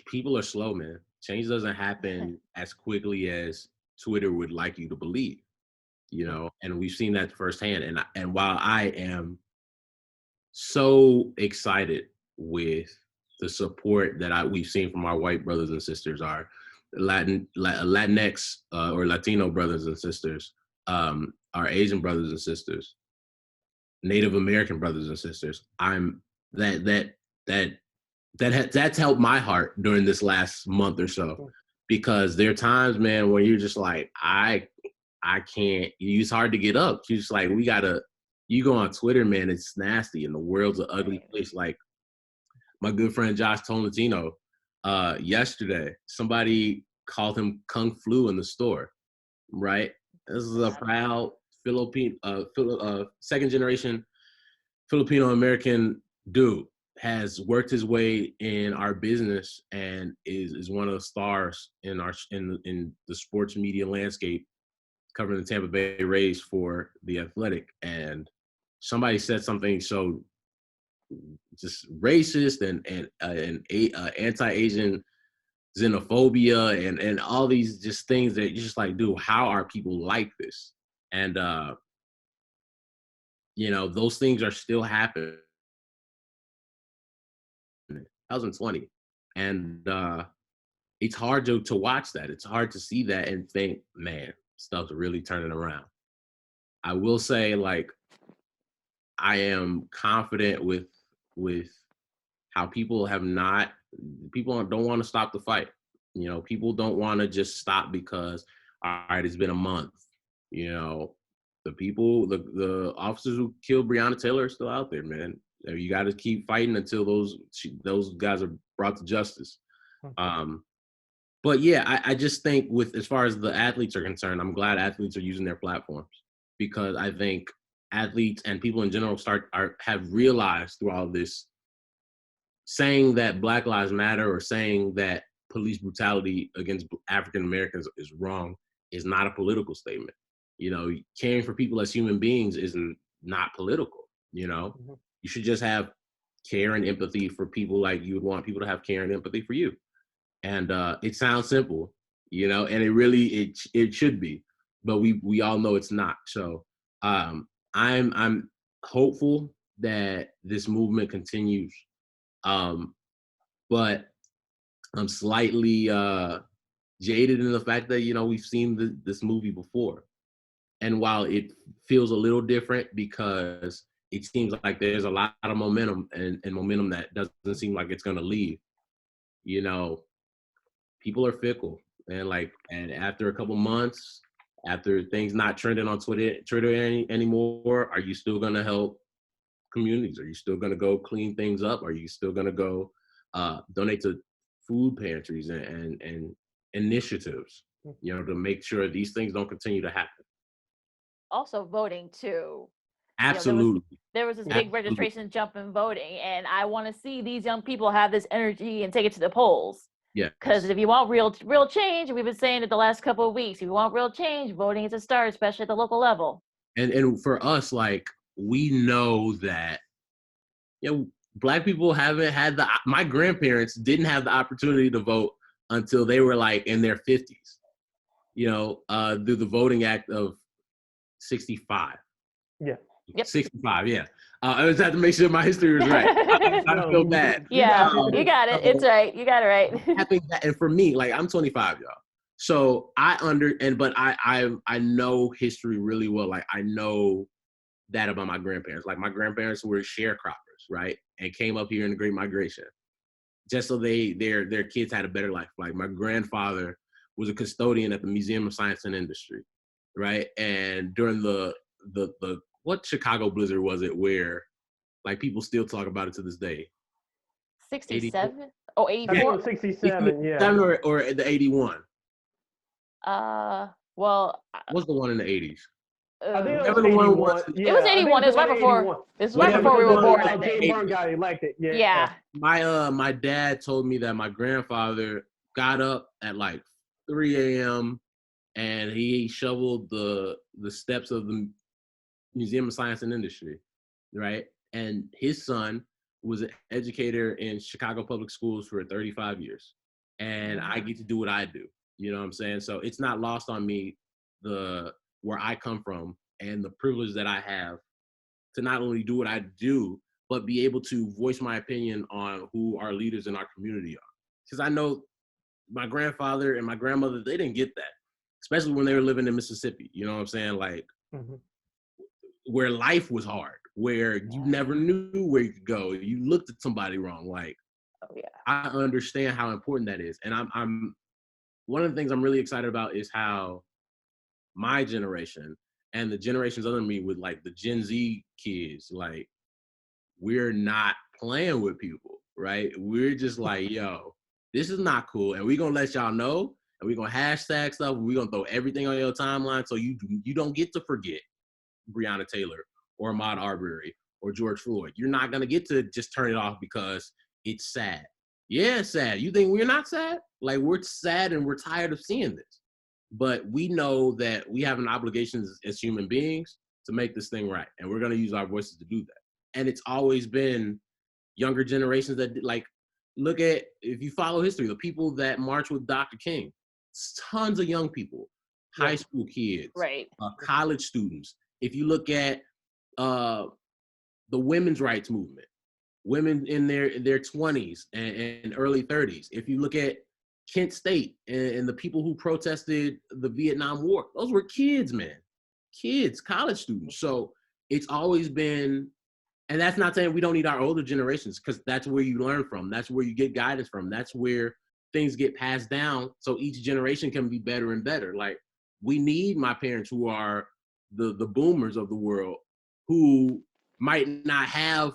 Speaker 3: people are slow, man. Change doesn't happen as quickly as Twitter would like you to believe, and we've seen that firsthand. And while I am so excited with the support that we've seen from our white brothers and sisters, our Latinx or Latino brothers and sisters, our Asian brothers and sisters, Native American brothers and sisters, that's helped my heart during this last month or so, because there are times, man, where you're just like, I can't. It's hard to get up. You're just like, you go on Twitter, man, it's nasty, and the world's an ugly place. Like my good friend Josh Tolentino, yesterday, somebody called him Kung Flu in the store, right? This is a proud second generation Filipino American dude, has worked his way in our business and is one of the stars in the sports media landscape, covering the Tampa Bay Rays for The Athletic. And somebody said something so just racist and anti-Asian xenophobia and all these just things that you're just like, dude, how are people like this? And those things are still happening. 2020, and it's hard to watch that. It's hard to see that and think, man, stuff's really turning around. I will say, like, I am confident with how people don't want to stop the fight. People don't want to just stop because, all right, it's been a month. The officers who killed Breonna Taylor are still out there, man. You got to keep fighting until those guys are brought to justice. But yeah, I just think as far as the athletes are concerned, I'm glad athletes are using their platforms, because I think athletes and people in general have realized through all of this, saying that Black Lives Matter or saying that police brutality against African Americans is wrong is not a political statement. Caring for people as human beings is not political. You should just have care and empathy for people like you would want people to have care and empathy for you. And it sounds simple, and it really it should be, but we all know it's not. So I'm hopeful that this movement continues, but I'm slightly jaded in the fact that we've seen this movie before, and while it feels a little different because it seems like there's a lot of momentum and momentum that doesn't seem like it's going to leave. People are fickle. And after a couple months, after things not trending on Twitter anymore, are you still gonna help communities? Are you still gonna go clean things up? Are you still gonna go donate to food pantries and initiatives, to make sure these things don't continue to happen?
Speaker 1: Also voting too.
Speaker 3: Absolutely.
Speaker 1: There was this big
Speaker 3: Absolutely.
Speaker 1: registration jump in voting, and I want to see these young people have this energy and take it to the polls.
Speaker 3: Yeah.
Speaker 1: Because if you want real change, we've been saying it the last couple of weeks, if you want real change, voting is a start, especially at the local level.
Speaker 3: And for us, like, we know that Black people haven't had my grandparents didn't have the opportunity to vote until they were like in their 50s, through the Voting Act of 65.
Speaker 2: Yeah.
Speaker 1: Yep.
Speaker 3: 65, yeah. I just had to make sure my history was right. I feel bad.
Speaker 1: Yeah, you got it. It's right. You got it right.
Speaker 3: And for me, like, I'm 25, y'all. So but I know history really well. Like, I know that about my grandparents. Like, my grandparents were sharecroppers, right? And came up here in the Great Migration, just so their kids had a better life. Like, my grandfather was a custodian at the Museum of Science and Industry, right? And during the what Chicago blizzard was it where, like, people still talk about it to this day?
Speaker 1: 67? Oh, 84?
Speaker 2: I think it was 67, yeah.
Speaker 3: Or the 81?
Speaker 1: Well,
Speaker 3: What's the one in the 80s?
Speaker 2: I think it
Speaker 3: Whatever
Speaker 2: was
Speaker 3: the one
Speaker 2: 81.
Speaker 3: was.
Speaker 1: It was 81. It was right before. This was right before we were born, I think.
Speaker 2: Jay Burn got elected.
Speaker 1: Yeah.
Speaker 3: My dad told me that my grandfather got up at like 3 a.m. and he shoveled the steps of the Museum of Science and Industry, right? And his son was an educator in Chicago public schools for 35 years. And I get to do what I do. You know what I'm saying? So it's not lost on me where I come from and the privilege that I have to not only do what I do, but be able to voice my opinion on who our leaders in our community are. Because I know my grandfather and my grandmother, they didn't get that, especially when they were living in Mississippi. You know what I'm saying? Like, where life was hard, where you never knew where you could go. You looked at somebody wrong. Like, I understand how important that is. And I'm one of the things I'm really excited about is how my generation and the generations under me with, like, the Gen Z kids, like, we're not playing with people, right? We're just like, yo, this is not cool. And we're going to let y'all know, and we're going to hashtag stuff. We're going to throw everything on your timeline so you don't get to forget Breonna Taylor or Ahmaud Arbery or George Floyd. You're not going to get to just turn it off because it's sad. Yeah, it's sad. You think we're not sad? Like, we're sad and we're tired of seeing this. But we know that we have an obligation as human beings to make this thing right. And we're going to use our voices to do that. And it's always been younger generations that, like, look at, if you follow history, the people that march with Dr. King, tons of young people, high school kids,
Speaker 1: right,
Speaker 3: college students. If you look at the women's rights movement, women in their 20s and early 30s. If you look at Kent State and the people who protested the Vietnam War, those were kids, man. Kids, college students. So it's always been, and that's not saying we don't need our older generations, because that's where you learn from. That's where you get guidance from. That's where things get passed down so each generation can be better and better. Like, we need my parents, who are the boomers of the world, who might not have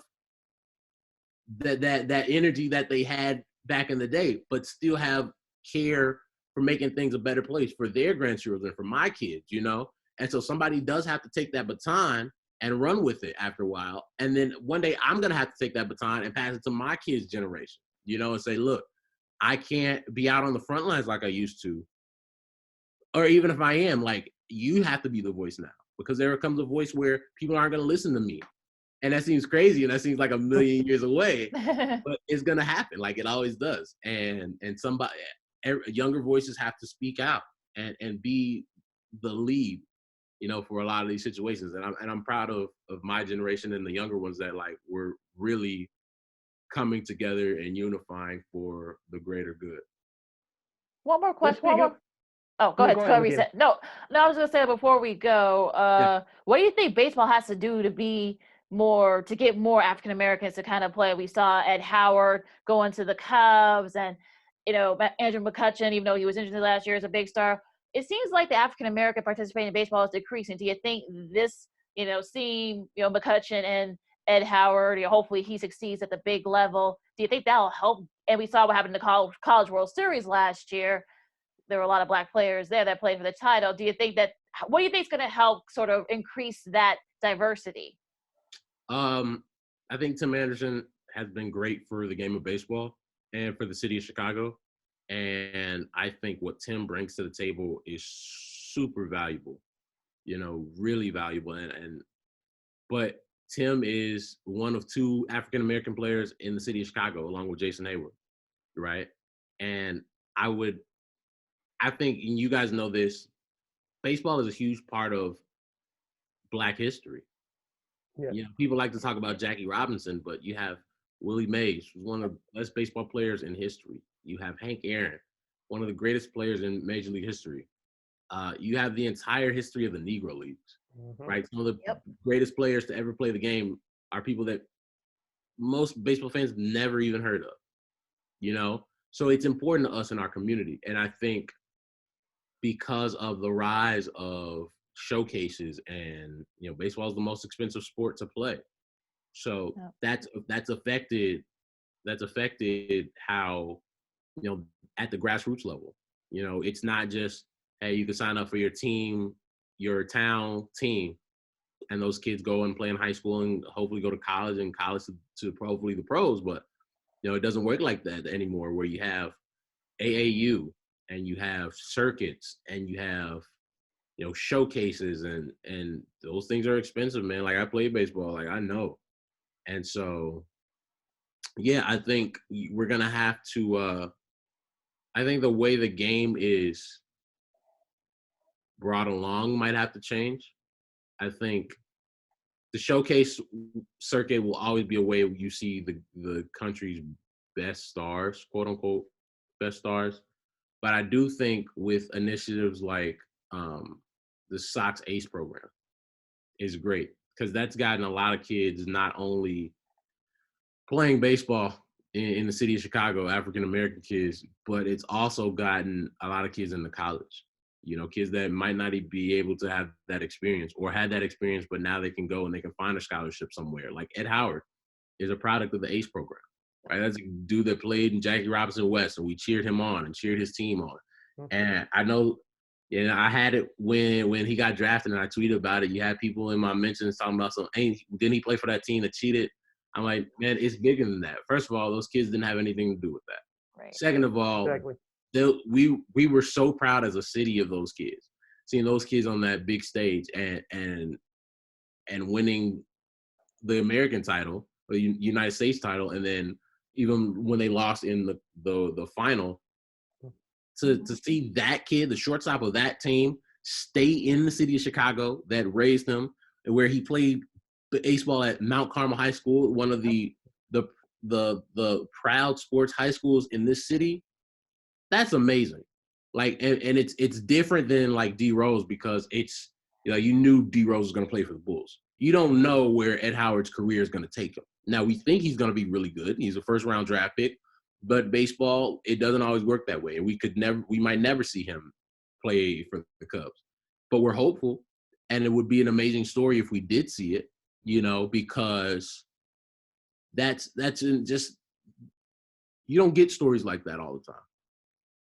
Speaker 3: that energy that they had back in the day, but still have care for making things a better place for their grandchildren, for my kids, And so somebody does have to take that baton and run with it after a while. And then one day I'm going to have to take that baton and pass it to my kids' generation, and say, look, I can't be out on the front lines like I used to. Or even if I am, like, you have to be the voice now, because there comes a voice where people aren't going to listen to me. And that seems crazy, and that seems like a million years away, but it's gonna happen, like it always does. And younger voices have to speak out and be the lead, for a lot of these situations. And I'm proud of my generation and the younger ones that, like, we're really coming together and unifying for the greater good.
Speaker 1: One more question. Oh, go ahead. Go ahead, reset. No, I was gonna say before we go, what do you think baseball has to do to get more African Americans to kind of play? We saw Ed Howard going to the Cubs, and Andrew McCutchen, even though he was injured last year, is a big star. It seems like the African American participation in baseball is decreasing. Do you think this, seeing McCutchen and Ed Howard, hopefully he succeeds at the big level, do you think that'll help? And we saw what happened in the College World Series last year. There were a lot of Black players there that played for the title. What do you think is going to help sort of increase that diversity?
Speaker 3: I think Tim Anderson has been great for the game of baseball and for the city of Chicago. And I think what Tim brings to the table is super valuable, really valuable. But Tim is one of two African-American players in the city of Chicago, along with Jason Hayward, right? And I think, and you guys know this, baseball is a huge part of Black history.
Speaker 2: Yeah.
Speaker 3: People like to talk about Jackie Robinson, but you have Willie Mays, who's one of the best baseball players in history. You have Hank Aaron, one of the greatest players in Major League history. You have the entire history of the Negro Leagues, right? Some of the greatest players to ever play the game are people that most baseball fans never even heard of, So it's important to us in our community. And I think because of the rise of showcases and, baseball is the most expensive sport to play. So that's affected how, at the grassroots level, it's not just, hey, you can sign up for your team, your town team, and those kids go and play in high school and hopefully go to college and college to hopefully the pros. But, it doesn't work like that anymore, where you have AAU and you have circuits and you have, showcases and those things are expensive, man. Like I play baseball, like I know. And so, yeah, I think we're going to have to, I think the way the game is brought along might have to change. I think the showcase circuit will always be a way you see the country's best stars, quote unquote, best stars. But I do think with initiatives like the Sox ACE program is great, because that's gotten a lot of kids not only playing baseball in the city of Chicago, African-American kids, but it's also gotten a lot of kids into college. Kids that might not be able to have that experience or had that experience, but now they can go and they can find a scholarship somewhere. Like Ed Howard is a product of the ACE program, right? That's a dude that played in Jackie Robinson West, and we cheered him on and cheered his team on. And I know, I had it when he got drafted, and I tweeted about it. You had people in my mentions talking about didn't he play for that team that cheated? I'm like, man, it's bigger than that. First of all, those kids didn't have anything to do with that.
Speaker 1: Right.
Speaker 3: Second of all,
Speaker 2: Exactly.
Speaker 3: we were so proud as a city of those kids, seeing those kids on that big stage and winning the American title, or the United States title, and then even when they lost in the final, to see that kid, the shortstop of that team, stay in the city of Chicago that raised him, and where he played baseball at Mount Carmel High School, one of the proud sports high schools in this city. That's amazing. Like, and it's different than like D Rose, because it's, you knew D Rose was going to play for the Bulls. You don't know where Ed Howard's career is going to take him. Now, we think he's going to be really good. He's a first round draft pick, but baseball, it doesn't always work that way. And we might never see him play for the Cubs, but we're hopeful. And it would be an amazing story if we did see it, because that's just, you don't get stories like that all the time.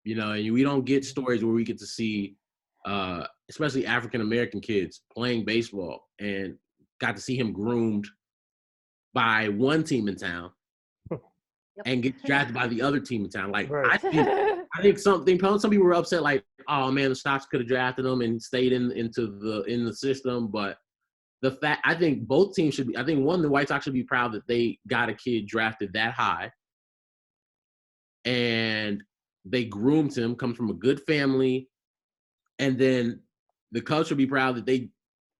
Speaker 3: And we don't get stories where we get to see, especially African-American kids playing baseball, and got to see him groomed by one team in town and get drafted by the other team in town. Like, right. I think some people were upset, like, oh man, the Sox could have drafted him and stayed in the system. But I think both teams should be, I think the White Sox should be proud that they got a kid drafted that high, and they groomed him, comes from a good family. And then the Cubs should be proud that they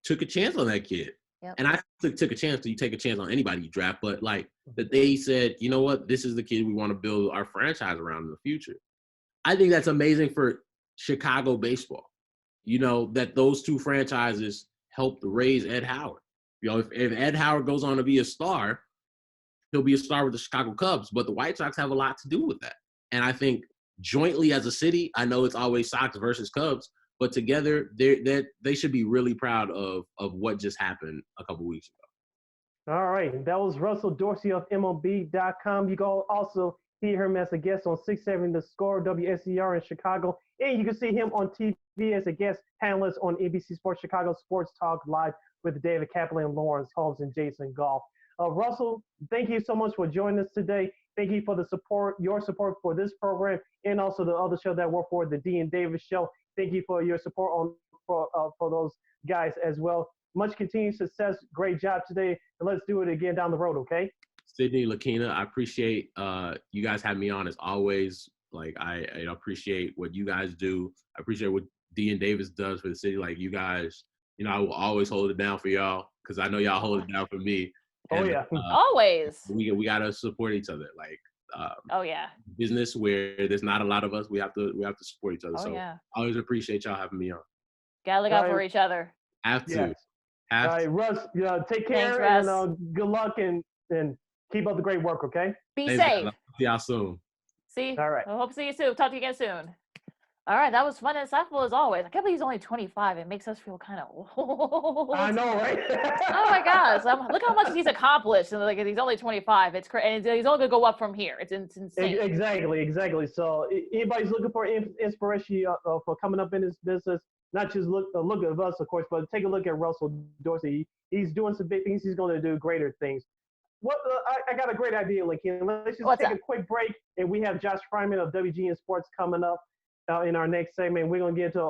Speaker 3: took a chance on that kid. Yep. And I took a chance. You take a chance on anybody you draft, but like that they said, you know what, this is the kid we want to build our franchise around in the future. I think that's amazing for Chicago baseball. That those two franchises helped raise Ed Howard. If Ed Howard goes on to be a star, he'll be a star with the Chicago Cubs, but the White Sox have a lot to do with that. And I think jointly as a city, I know it's always Sox versus Cubs, but together they should be really proud of what just happened a couple weeks ago.
Speaker 2: All right. That was Russell Dorsey of MLB.com. You can also hear him as a guest on 670 The Score, WSER in Chicago. And you can see him on TV as a guest panelist on ABC Sports Chicago Sports Talk Live with David Kaplan, Lawrence Holmes, and Jason Goff. Russell, thank you so much for joining us today. Thank you for the support, your support for this program, and also the other show that I work for, the D and Davis Show. Thank you for your support for those guys as well. Much continued success. Great job today, and let's do it again down the road, okay?
Speaker 3: Sid and Lakeena, I appreciate you guys having me on as always. Like I appreciate what you guys do. I appreciate what D and Davis does for the city. Like you guys, I will always hold it down for y'all because I know y'all hold it down for me. And,
Speaker 2: yeah.
Speaker 1: Always.
Speaker 3: We gotta support each other. Like
Speaker 1: oh yeah.
Speaker 3: Business where there's not a lot of us, we have to support each other.
Speaker 1: Oh
Speaker 3: so
Speaker 1: yeah.
Speaker 3: I always appreciate y'all having me on.
Speaker 1: Gotta look out for each other.
Speaker 3: Have to.
Speaker 2: Yes.
Speaker 3: Have
Speaker 2: All right,
Speaker 3: to.
Speaker 2: Russ, take care.
Speaker 1: Thanks,
Speaker 2: and good luck and keep up the great work, okay?
Speaker 1: Be
Speaker 3: Thanks,
Speaker 1: safe.
Speaker 3: guys. I'll see y'all soon.
Speaker 1: See?
Speaker 2: All right.
Speaker 1: I hope to see you soon. Talk to you again soon. All right, that was fun and insightful as always. I can't believe he's only 25. It makes us feel kind of old.
Speaker 2: I know, right?
Speaker 1: Oh my gosh! Look how much he's accomplished, and like he's only 25. It's crazy, and he's only gonna go up from here. It's insane.
Speaker 2: Exactly. So anybody's looking for inspiration for coming up in this business, not just look at us, of course, but take a look at Russell Dorsey. He's doing some big things. He's going to do greater things. I got a great idea, Lakeena. Let's just take a quick break, and we have Josh Frydman of WGN Sports coming up in our next segment. We're going to get into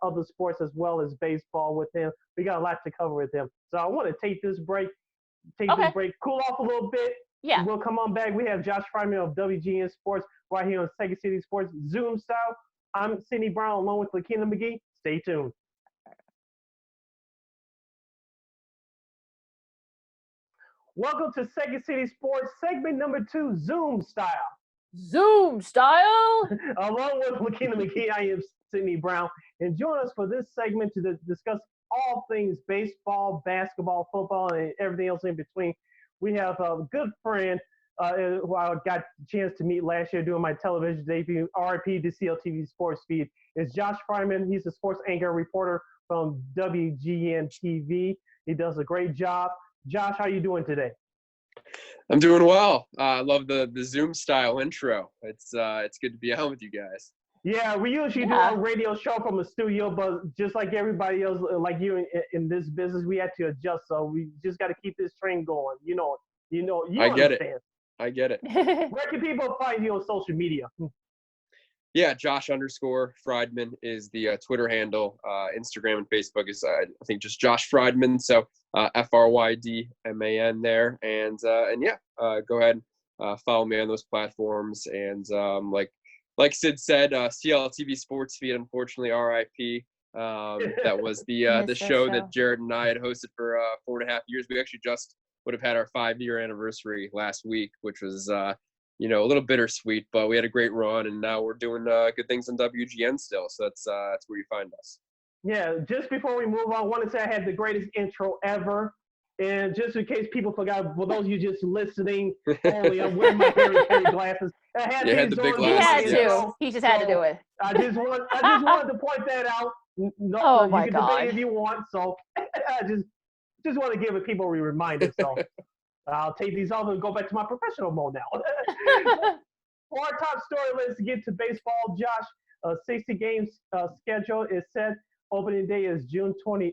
Speaker 2: other sports as well as baseball with him. We got a lot to cover with him. So I want to take this break, cool off a little bit.
Speaker 1: Yeah.
Speaker 2: We'll come on back. We have Josh Frydman of WGN Sports right here on Second City Sports Zoom style. I'm Sidney Brown along with Lakeena McGee. Stay tuned. Welcome to Second City Sports segment number 2, Zoom style.
Speaker 1: Zoom style.
Speaker 2: Along with Lakeena McGee, I am Sidney Brown, and join us for this segment to discuss all things baseball, basketball, football, and everything else in between. We have a good friend who I got a chance to meet last year doing my television debut, RIP to CLTV Sports Feed. It's Josh Frydman. He's a sports anchor reporter from WGN TV. He does a great job. Josh, how are you doing today?
Speaker 4: I'm doing well. I love the Zoom style intro. It's good to be on with you guys.
Speaker 2: Yeah, we usually do a radio show from a studio, but just like everybody else, like you in this business, we had to adjust. So we just got to keep this train going. You
Speaker 4: I get
Speaker 2: understand.
Speaker 4: I get it.
Speaker 2: Where can people find you on social media?
Speaker 4: Yeah, Josh_Frydman is the Twitter handle. Instagram and Facebook is I think just Josh Frydman. So FRYDMAN there, and yeah, go ahead, follow me on those platforms. And like Sid said, CLTV Sports Feed, unfortunately, RIP. That was the show that Jared and I had hosted for 4.5 years. We actually just would have had our 5-year anniversary last week, which was a little bittersweet, but we had a great run, and now we're doing good things on WGN still. So that's where you find us.
Speaker 2: Yeah, just before we move on, I want to say I had the greatest intro ever. And just in case people forgot, for those of you just listening only, I'm wearing my Harry Carey glasses. I had
Speaker 4: the big
Speaker 1: He had to. He just had to do it.
Speaker 2: I just wanted to point that out. No,
Speaker 1: oh my
Speaker 2: you can
Speaker 1: God.
Speaker 2: debate if you want. So I just want to give people a reminder. So I'll take these off and go back to my professional mode now. For our top story, let's get to baseball. Josh, 60 games schedule is set. Opening day is July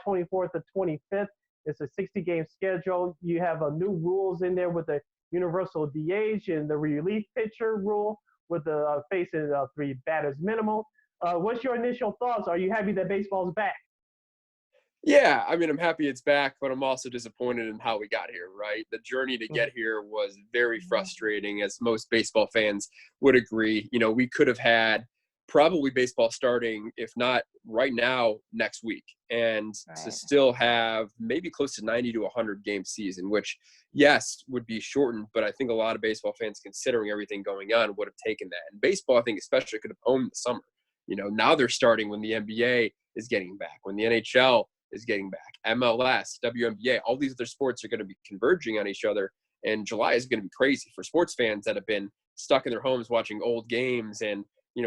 Speaker 2: 24th to 25th. It's a 60-game schedule. You have new rules in there with the universal DH and the relief pitcher rule with the facing 3 batters minimal. What's your initial thoughts? Are you happy that baseball's back?
Speaker 4: Yeah, I mean, I'm happy it's back, but I'm also disappointed in how we got here, right? The journey to get here was very frustrating, as most baseball fans would agree. We could have had probably baseball starting, if not right now, next week, and to still have maybe close to 90 to 100 game season, which, yes, would be shortened, but I think a lot of baseball fans, considering everything going on, would have taken that. And baseball, I think, especially could have owned the summer. Now they're starting when the NBA is getting back, when the NHL is getting back, MLS, WNBA, all these other sports are going to be converging on each other, and July is going to be crazy for sports fans that have been stuck in their homes watching old games and,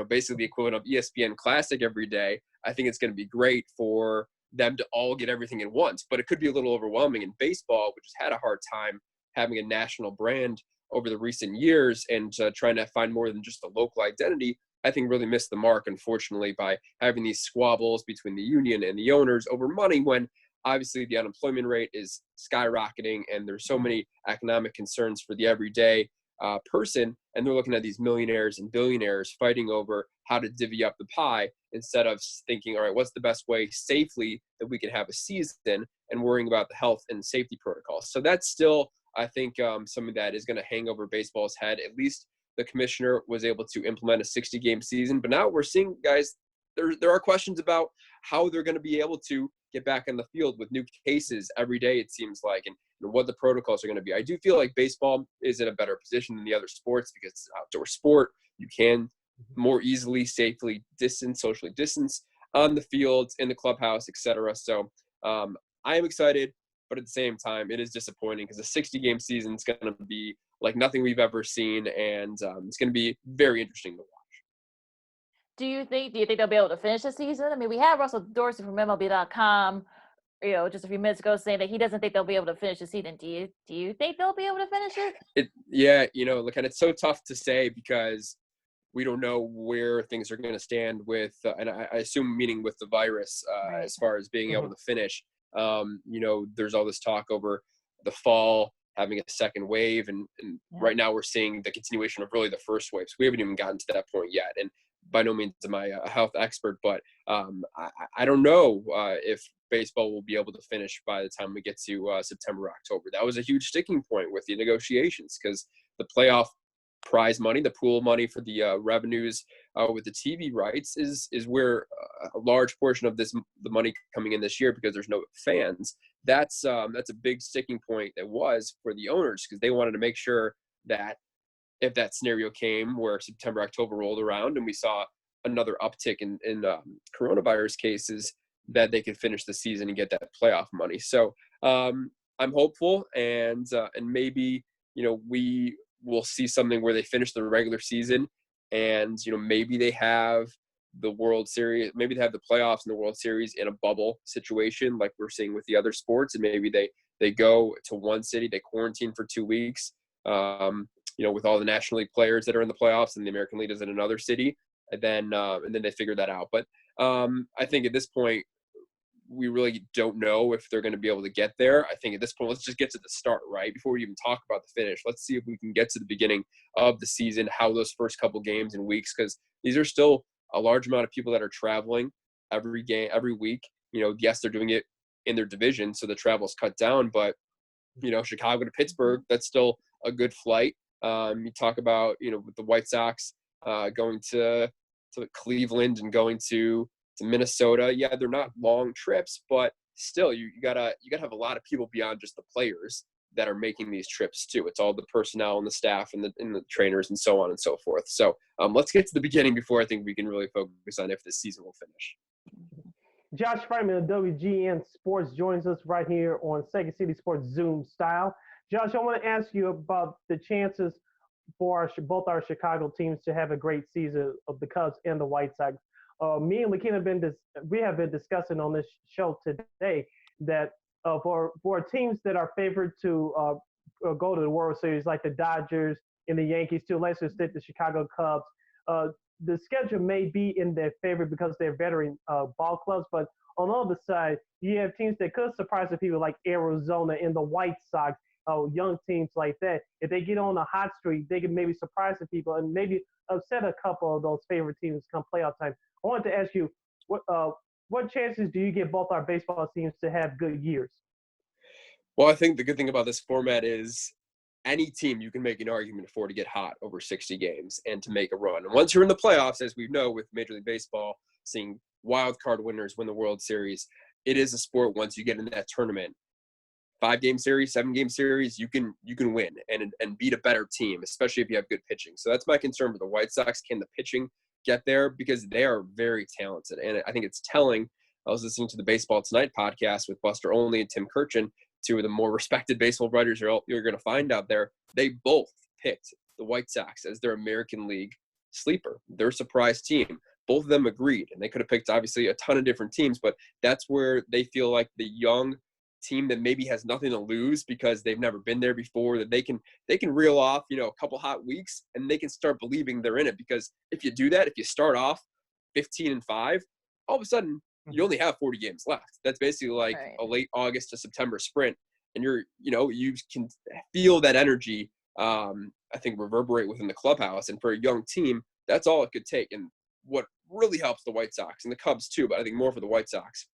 Speaker 4: basically the equivalent of ESPN Classic every day, I think it's going to be great for them to all get everything at once. But it could be a little overwhelming in baseball, which has had a hard time having a national brand over the recent years and trying to find more than just a local identity. I think really missed the mark, unfortunately, by having these squabbles between the union and the owners over money when obviously the unemployment rate is skyrocketing and there's so many economic concerns for the everyday person. And they're looking at these millionaires and billionaires fighting over how to divvy up the pie instead of thinking, all right, what's the best way safely that we can have a season and worrying about the health and safety protocols. So that's still, I think, something that is going to hang over baseball's head. At least the commissioner was able to implement a 60-game season. But now we're seeing, guys, there are questions about how they're going to be able to get back in the field with new cases every day, it seems like, and what the protocols are going to be. I do feel like baseball is in a better position than the other sports because it's an outdoor sport. You can more easily, safely socially distance on the fields, in the clubhouse, etc. So I am excited, but at the same time, it is disappointing because a 60-game season is going to be like nothing we've ever seen, and it's going to be very interesting to watch.
Speaker 1: Do you think they'll be able to finish the season? I mean, we had Russell Dorsey from MLB.com, just a few minutes ago saying that he doesn't think they'll be able to finish the season. Do you think they'll be able to finish it?
Speaker 4: Yeah, look, and it's so tough to say because we don't know where things are going to stand with, and I assume meaning with the virus
Speaker 1: Right.
Speaker 4: as far as being able to finish. There's all this talk over the fall having a second wave, and right now we're seeing the continuation of really the first wave. So we haven't even gotten to that point yet. And by no means am I a health expert, but I don't know if baseball will be able to finish by the time we get to September, October. That was a huge sticking point with the negotiations because the playoff prize money, the pool money for the revenues with the TV rights is where a large portion of the money coming in this year because there's no fans. That's a big sticking point that was for the owners because they wanted to make sure that if that scenario came where September, October rolled around and we saw another uptick in coronavirus cases, that they could finish the season and get that playoff money. So I'm hopeful, and maybe we will see something where they finish the regular season, and maybe they have the World Series, maybe they have the playoffs and the World Series in a bubble situation like we're seeing with the other sports, and maybe they go to one city, they quarantine for 2 weeks. With all the National League players that are in the playoffs and the American League is in another city, and then they figure that out. But I think at this point, we really don't know if they're going to be able to get there. I think at this point, let's just get to the start, right? Before we even talk about the finish, let's see if we can get to the beginning of the season, how those first couple games and weeks, because these are still a large amount of people that are traveling every game, every week. Yes, they're doing it in their division, so the travel's cut down, but Chicago to Pittsburgh, that's still a good flight. You talk about, with the White Sox going to Cleveland and going to Minnesota. Yeah, they're not long trips, but still, you gotta have a lot of people beyond just the players that are making these trips too. It's all the personnel and the staff and the trainers and so on and so forth. So let's get to the beginning before I think we can really focus on if this season will finish.
Speaker 2: Josh Frydman of WGN Sports joins us right here on Second City Sports Zoom style. Josh, I want to ask you about the chances for both our Chicago teams to have a great season of the Cubs and the White Sox. Me and Lakeena have been discussing on this show today that for teams that are favored to go to the World Series, like the Dodgers and the Yankees, to let's just stick the Chicago Cubs, the schedule may be in their favor because they're veteran ball clubs. But on the other side, you have teams that could surprise the people like Arizona and the White Sox, young teams like that. If they get on a hot streak, they can maybe surprise the people and maybe upset a couple of those favorite teams come playoff time. I wanted to ask you, what chances do you give both our baseball teams to have good years?
Speaker 4: Well, I think the good thing about this format is any team you can make an argument for to get hot over 60 games and to make a run. And once you're in the playoffs, as we know with Major League Baseball, seeing wild card winners win the World Series, it is a sport once you get in that tournament. 5-game series, 7-game series, you can win and beat a better team, especially if you have good pitching. So that's my concern with the White Sox. Can the pitching get there? Because they are very talented. And I think it's telling. I was listening to the Baseball Tonight podcast with Buster Olney and Tim Kirchin, two of the more respected baseball writers you're going to find out there. They both picked the White Sox as their American League sleeper, their surprise team. Both of them agreed, and they could have picked obviously a ton of different teams, but that's where they feel like the young team that maybe has nothing to lose because they've never been there before, that they can reel off, a couple hot weeks and they can start believing they're in it. Because if you do that, if you start off 15-5, all of a sudden you only have 40 games left. That's basically like a late August to September sprint, and you can feel that energy, I think, reverberate within the clubhouse. And for a young team, that's all it could take. And what really helps the White Sox and the Cubs too, but I think more for the White Sox,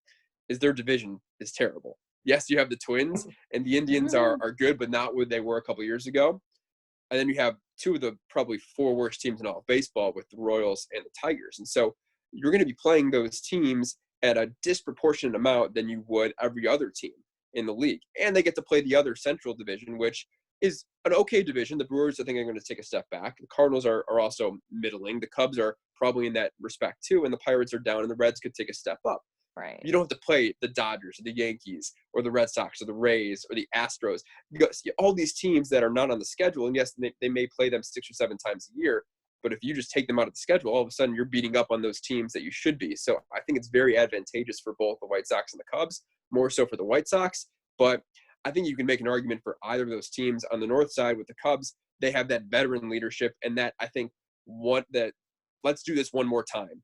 Speaker 4: is their division is terrible. Yes, you have the Twins, and the Indians are good, but not what they were a couple of years ago. And then you have two of the probably four worst teams in all of baseball with the Royals and the Tigers. And so you're going to be playing those teams at a disproportionate amount than you would every other team in the league. And they get to play the other Central Division, which is an okay division. The Brewers, I think, are going to take a step back. The Cardinals are also middling. The Cubs are probably in that respect too, and the Pirates are down, and the Reds could take a step up.
Speaker 1: Right.
Speaker 4: You don't have to play the Dodgers or the Yankees or the Red Sox or the Rays or the Astros. You got all these teams that are not on the schedule, and yes, they may play them 6 or 7 times a year, but if you just take them out of the schedule, all of a sudden you're beating up on those teams that you should be. So I think it's very advantageous for both the White Sox and the Cubs, more so for the White Sox. But I think you can make an argument for either of those teams. On the north side with the Cubs, they have that veteran leadership, and that I think let's do this one more time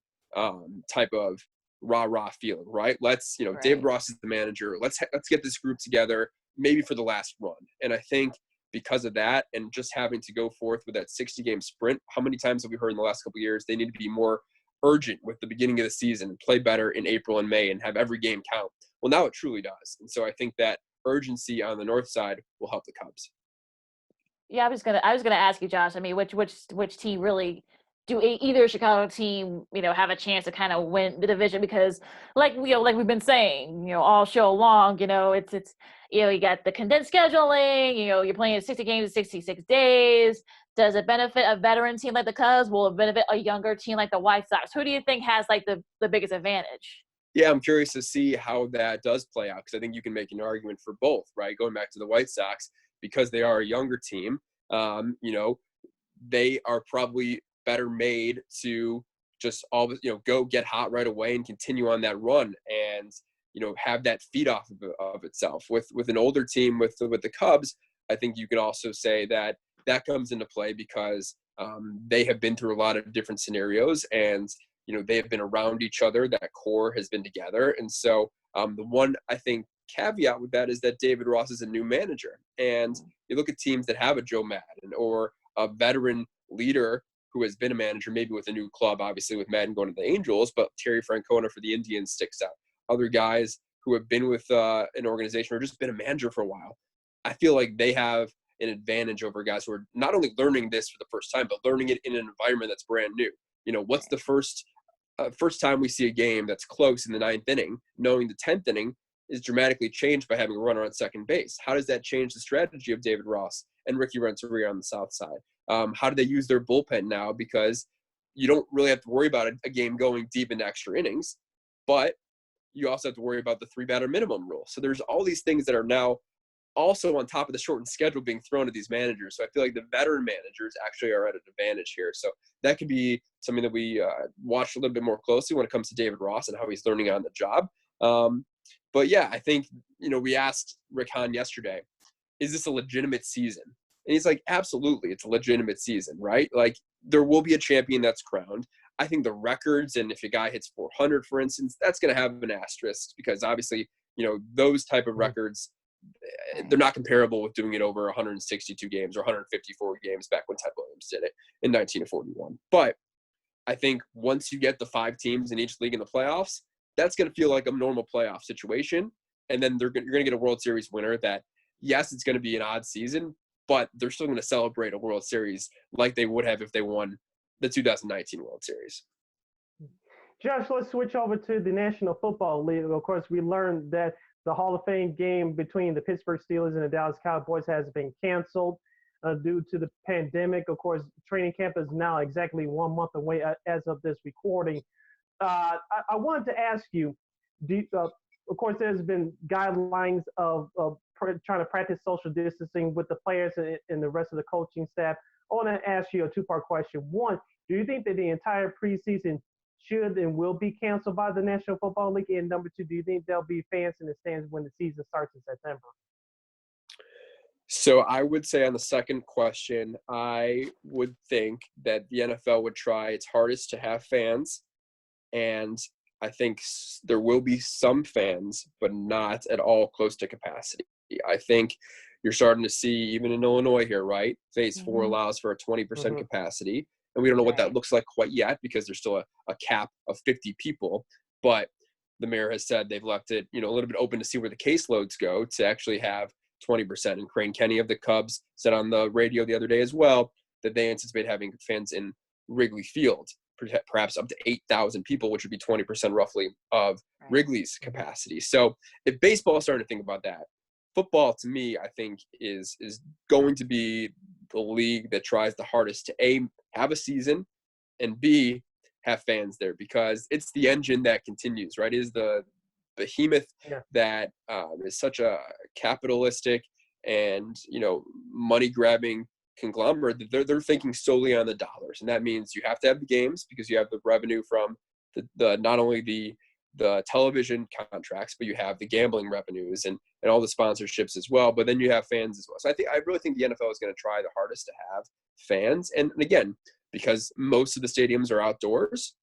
Speaker 4: type of rah-rah feeling, right? Let's, David Ross is the manager. Let's get this group together, maybe for the last run. And I think because of that, and just having to go forth with that 60-game sprint, how many times have we heard in the last couple of years they need to be more urgent with the beginning of the season and play better in April and May and have every game count? Well, now it truly does. And so I think that urgency on the north side will help the Cubs.
Speaker 1: Yeah, I was gonna ask you, Josh. I mean, which team really do either Chicago team, have a chance to kind of win the division? Because like we've been saying, all show long, it's you got the condensed scheduling, you're playing 60 games in 66 days. Does it benefit a veteran team like the Cubs? Will it benefit a younger team like the White Sox? Who do you think has like the biggest advantage?
Speaker 4: Yeah, I'm curious to see how that does play out, because I think you can make an argument for both, right? Going back to the White Sox, because they are a younger team, they are probably better made to just always, go get hot right away and continue on that run and, have that feed off of itself. With an older team, with the Cubs, I think you can also say that comes into play because they have been through a lot of different scenarios, and they have been around each other. That core has been together. And so the one, I think, caveat with that is that David Ross is a new manager. And you look at teams that have a Joe Madden or a veteran leader who has been a manager, maybe with a new club, obviously with Madden going to the Angels, but Terry Francona for the Indians sticks out. Other guys who have been with an organization or just been a manager for a while, I feel like they have an advantage over guys who are not only learning this for the first time, but learning it in an environment that's brand new. What's the first time we see a game that's close in the 9th inning, knowing the 10th inning is dramatically changed by having a runner on second base? How does that change the strategy of David Ross and Ricky Renteria on the south side? How do they use their bullpen now? Because you don't really have to worry about a game going deep into extra innings, but you also have to worry about the 3-batter minimum rule. So there's all these things that are now also on top of the shortened schedule being thrown at these managers. So I feel like the veteran managers actually are at an advantage here. So that could be something that we watch a little bit more closely when it comes to David Ross and how he's learning on the job. But yeah, I think, we asked Rick Hahn yesterday, is this a legitimate season? And he's like, absolutely, it's a legitimate season, right? Like, there will be a champion that's crowned. I think the records, and if a guy hits 400, for instance, that's going to have an asterisk, because obviously, those type of records, they're not comparable with doing it over 162 games or 154 games back when Ted Williams did it in 1941. But I think once you get the 5 teams in each league in the playoffs, that's going to feel like a normal playoff situation. And then you're going to get a World Series winner that, yes, it's going to be an odd season, but they're still going to celebrate a World Series like they would have if they won the 2019 World Series.
Speaker 2: Josh, let's switch over to the National Football League. Of course, we learned that the Hall of Fame game between the Pittsburgh Steelers and the Dallas Cowboys has been canceled due to the pandemic. Of course, training camp is now exactly 1 month away as of this recording. I wanted to ask you, of course, there's been guidelines of trying to practice social distancing with the players and the rest of the coaching staff. I want to ask you a two-part question. One, do you think that the entire preseason should and will be canceled by the National Football League? And number two, do you think there'll be fans in the stands when the season starts in September?
Speaker 4: So I would say on the second question, I would think that the NFL would try its hardest to have fans. And I think there will be some fans, but not at all close to capacity. I think you're starting to see, even in Illinois here, right? Phase 4 allows for a 20% capacity. And we don't know what that looks like quite yet because there's still a cap of 50 people. But the mayor has said they've left it, a little bit open to see where the caseloads go to actually have 20%. And Crane Kenny of the Cubs said on the radio the other day as well that they anticipate having fans in Wrigley Field, perhaps up to 8,000 people, which would be 20% roughly of Wrigley's capacity. So if baseball is starting to think about that, football to me, I think is going to be the league that tries the hardest to A, have a season, and B, have fans there, because it's the engine that continues, right? It is the behemoth that is such a capitalistic and money grabbing conglomerate that they're thinking solely on the dollars, and that means you have to have the games because you have the revenue from the not only the television contracts, but you have the gambling revenues and all the sponsorships as well. But then you have fans as well. So I really think the NFL is going to try the hardest to have fans, and again, because most of the stadiums are outdoors,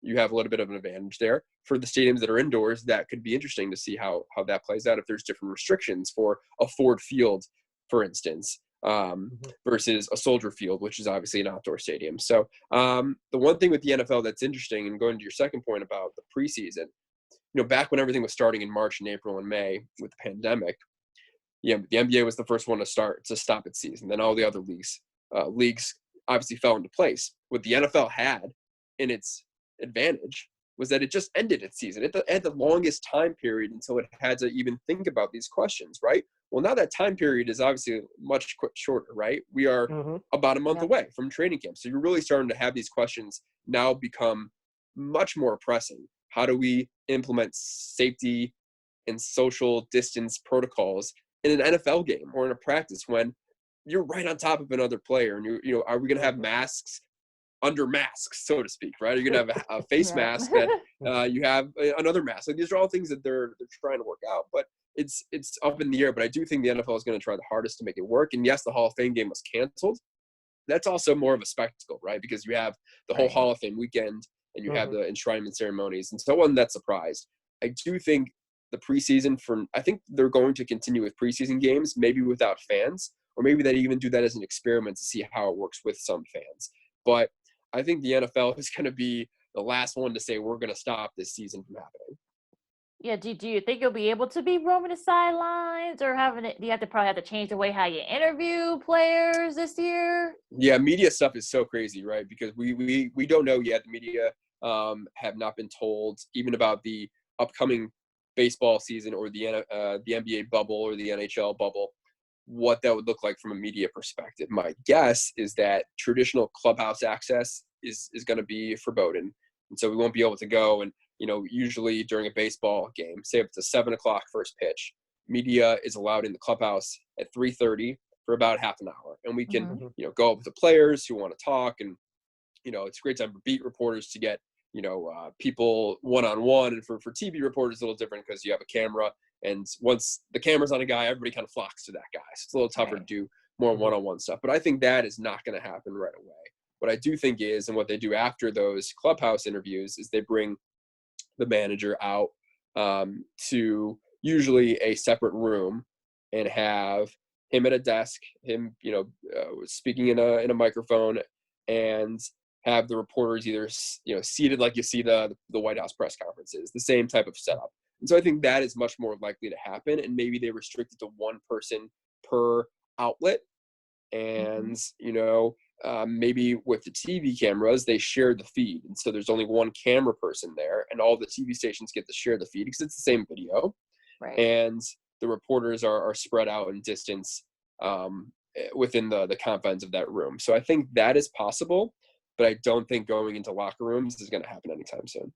Speaker 4: you have a little bit of an advantage there. For the stadiums that are indoors, that could be interesting to see how that plays out if there's different restrictions for a Ford Field, for instance, versus a Soldier Field, which is obviously an outdoor stadium. So the one thing with the NFL that's interesting, and going to your second point about the preseason, back when everything was starting in March and April and May with the pandemic, the NBA was the first one to stop its season. Then all the other leagues obviously fell into place. What the NFL had in its advantage was that it just ended its season. It had the longest time period until it had to even think about these questions, right? Well, now that time period is obviously much shorter, right? We are about a month away from training camp. So you're really starting to have these questions now become much more pressing. How do we implement safety and social distance protocols in an NFL game or in a practice when you're right on top of another player? And are we going to have masks under masks, so to speak, right? You're going to have a face mask that you have another mask. Like, these are all things that they're trying to work out, but it's up in the air. But I do think the NFL is going to try the hardest to make it work. And yes, the Hall of Fame game was canceled. That's also more of a spectacle, right? Because you have the whole Hall of Fame weekend and you have the enshrinement ceremonies. And so I wasn't that surprised. I do think the preseason I think they're going to continue with preseason games, maybe without fans, or maybe they even do that as an experiment to see how it works with some fans. But I think the NFL is going to be the last one to say we're going to stop this season from happening.
Speaker 1: Yeah, do you think you'll be able to be roaming the sidelines, or do you probably have to change the way how you interview players this year?
Speaker 4: Yeah, media stuff is so crazy, right? Because we don't know yet. The media have not been told even about the upcoming baseball season or the NBA bubble or the NHL bubble, what that would look like from a media perspective. My guess is that traditional clubhouse access is going to be verboten. And so we won't be able to go and, usually during a baseball game, say if it's a 7:00 first pitch, media is allowed in the clubhouse at 3:30 for about half an hour. And we can, go up with the players who want to talk. And, it's a great time for beat reporters to get, people one-on-one. And for TV reporters, it's a little different because you have a camera. And once the camera's on a guy, everybody kind of flocks to that guy. So it's a little tougher to do more one-on-one stuff. But I think that is not going to happen right away. What I do think is, and what they do after those clubhouse interviews, is they bring the manager out to usually a separate room and have him at a desk, him, speaking in a microphone, and have the reporters either, seated like you see the White House press conferences, the same type of setup. And so I think that is much more likely to happen. And maybe they restrict it to one person per outlet. And, maybe with the TV cameras, they share the feed. And so there's only one camera person there, and all the TV stations get to share the feed because it's the same video.
Speaker 1: Right.
Speaker 4: And the reporters are spread out in distance within the confines of that room. So I think that is possible, but I don't think going into locker rooms is going to happen anytime soon.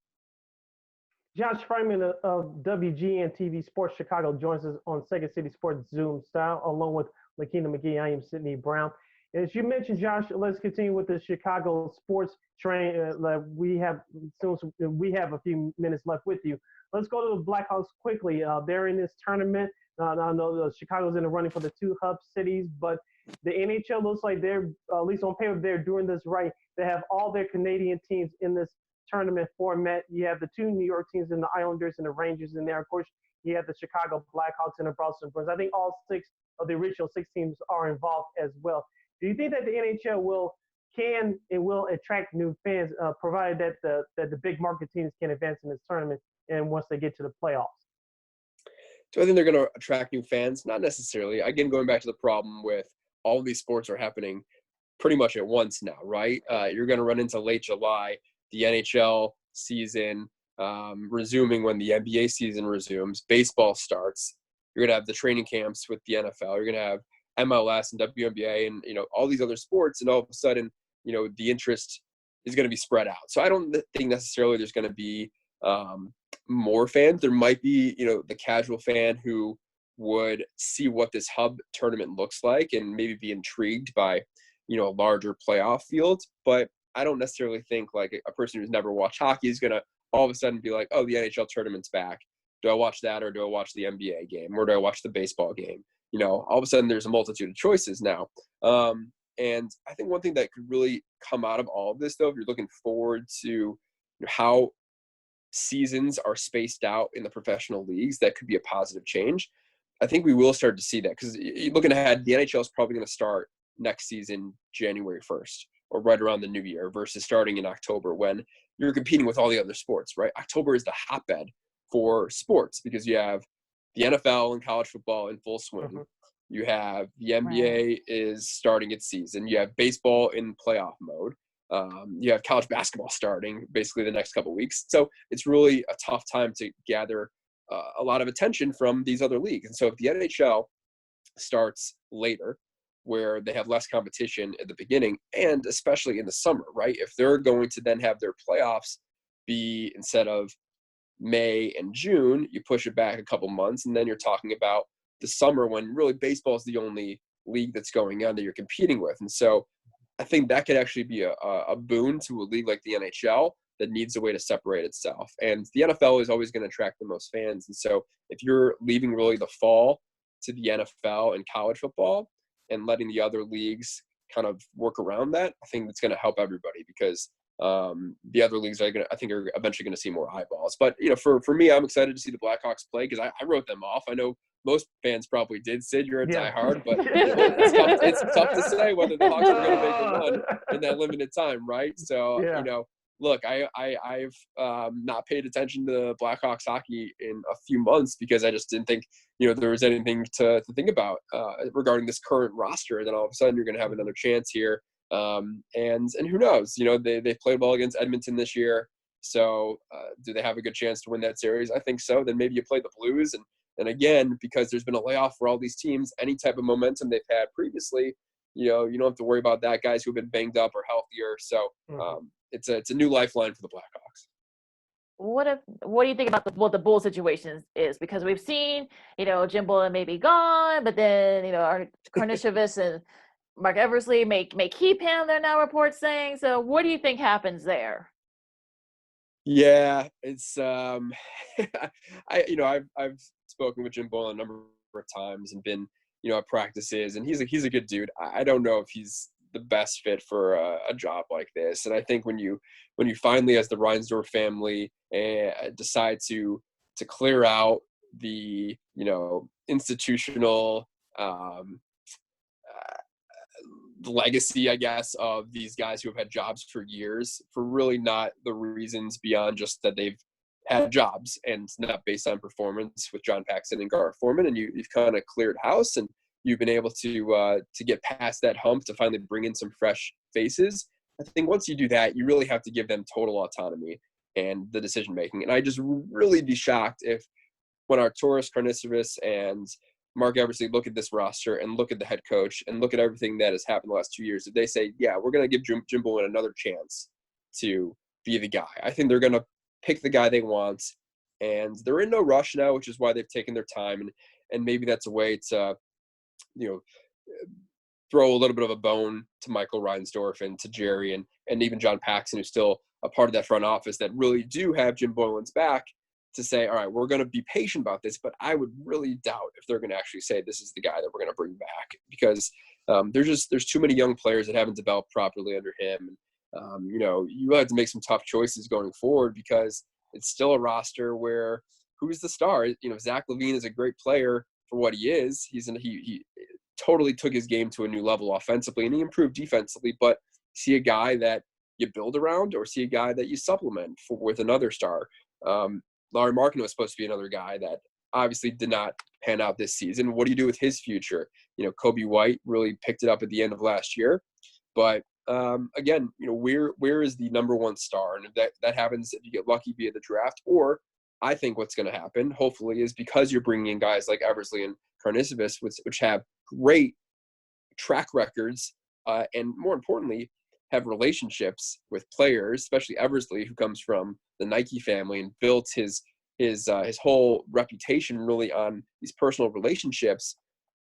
Speaker 2: Josh Frydman of WGN TV Sports Chicago joins us on Second City Sports Zoom style, along with Lakeena McGee. I am Sydney Brown. As you mentioned, Josh, let's continue with the Chicago sports train. We have a few minutes left with you. Let's go to the Blackhawks quickly. They're in this tournament. I know Chicago's in the running for the two hub cities, but the NHL looks like they're, at least on paper, they're doing this right. They have all their Canadian teams in this tournament format. You have the two New York teams and the Islanders and the Rangers in there. Of course, you have the Chicago Blackhawks and the Boston Bruins. I think all six of the original six teams are involved as well. Do you think that the NHL can and will attract new fans, provided that the big market teams can advance in this tournament and once they get to the playoffs?
Speaker 4: Do I think they're going to attract new fans? Not necessarily. Again, going back to the problem with all of these sports are happening pretty much at once now, right? You're going to run into late July, the NHL season resuming when the NBA season resumes, baseball starts. You're going to have the training camps with the NFL. You're going to have MLS and WNBA and, all these other sports. And all of a sudden, the interest is going to be spread out. So I don't think necessarily there's going to be more fans. There might be, the casual fan who would see what this hub tournament looks like and maybe be intrigued by, a larger playoff field. But I don't necessarily think like a person who's never watched hockey is going to all of a sudden be like, oh, the NHL tournament's back. Do I watch that, or do I watch the NBA game, or do I watch the baseball game? All of a sudden there's a multitude of choices now. And I think one thing that could really come out of all of this, though, if you're looking forward to how seasons are spaced out in the professional leagues, that could be a positive change. I think we will start to see that, because looking ahead, the NHL is probably going to start next season January 1st or right around the new year versus starting in October when you're competing with all the other sports, right? October is the hotbed for sports because you have the NFL and college football in full swing. Mm-hmm. You have the NBA is starting its season. You have baseball in playoff mode. You have college basketball starting basically the next couple of weeks. So it's really a tough time to gather a lot of attention from these other leagues. And so if the NHL starts later, where they have less competition at the beginning and especially in the summer, right? If they're going to then have their playoffs be instead of May and June, you push it back a couple months, and then you're talking about the summer when really baseball is the only league that's going on that you're competing with. And so I think that could actually be a boon to a league like the NHL that needs a way to separate itself. And the NFL is always going to attract the most fans. And so if you're leaving really the fall to the NFL and college football and letting the other leagues kind of work around that, I think that's going to help everybody, because the other leagues are eventually going to see more eyeballs. But for me, I'm excited to see the Blackhawks play because I wrote them off. I know most fans probably did. Sid, you're a diehard, but it's tough to say whether the Hawks are going to make a run in that limited time, right? So look, I've not paid attention to Blackhawks hockey in a few months because I just didn't think there was anything to think about regarding this current roster. And then all of a sudden you're going to have another chance here. And who knows, they played well against Edmonton this year. So do they have a good chance to win that series? I think so. Then maybe you play the Blues. And again, because there's been a layoff for all these teams, any type of momentum they've had previously, you don't have to worry about that. Guys who have been banged up or healthier. So it's a new lifeline for the Blackhawks.
Speaker 1: What do you think about what the Bull situation is? Because we've seen, Jim Bullen may be gone, but then, Karnishevich and Mark Eversley may keep him, there are now reports saying. So what do you think happens there?
Speaker 4: Yeah, it's I've spoken with Jim Bullen a number of times and been at practices, and he's a good dude. I don't know if he's the best fit for a job like this. And I think when you finally, as the Reinsdorf family, decide to clear out the institutional legacy, I guess, of these guys who have had jobs for years for really not the reasons beyond just that they've had jobs and not based on performance with John Paxson and Garrett Foreman, and you've kind of cleared house and you've been able to get past that hump to finally bring in some fresh faces. I think once you do that, you really have to give them total autonomy and the decision making. And I just really be shocked if when Arturas Karnishevich and Mark Eversley look at this roster and look at the head coach and look at everything that has happened the last 2 years, if they say, yeah, we're going to give Jim Bullen another chance to be the guy. I think they're going to pick the guy they want And they're in no rush now, which is why they've taken their time. And maybe that's a way to, you know, throw a little bit of a bone to Michael Reinsdorf and to Jerry and even John Paxson, who's still a part of that front office that really do have Jim Boylan's back, to say, all right, we're going to be patient about this, but I would really doubt if they're going to actually say this is the guy that we're going to bring back, because there's too many young players that haven't developed properly under him. You know, you have to make some tough choices going forward, because it's still a roster where who's the star? You know, Zach LaVine is a great player for what he is. He totally took his game to a new level offensively, and he improved defensively. But see a guy that you build around, or see a guy that you supplement with another star. Larry Markkinen was supposed to be another guy that obviously did not pan out this season. What do you do with his future? You know, Kobe White really picked it up at the end of last year. But again, you know, where is the number one star? And if that happens, if you get lucky via the draft, or I think what's going to happen, hopefully, is because you're bringing in guys like Eversley and Karnisovas, which have great track records, and more importantly, have relationships with players, especially Eversley, who comes from the Nike family and built his whole reputation really on these personal relationships.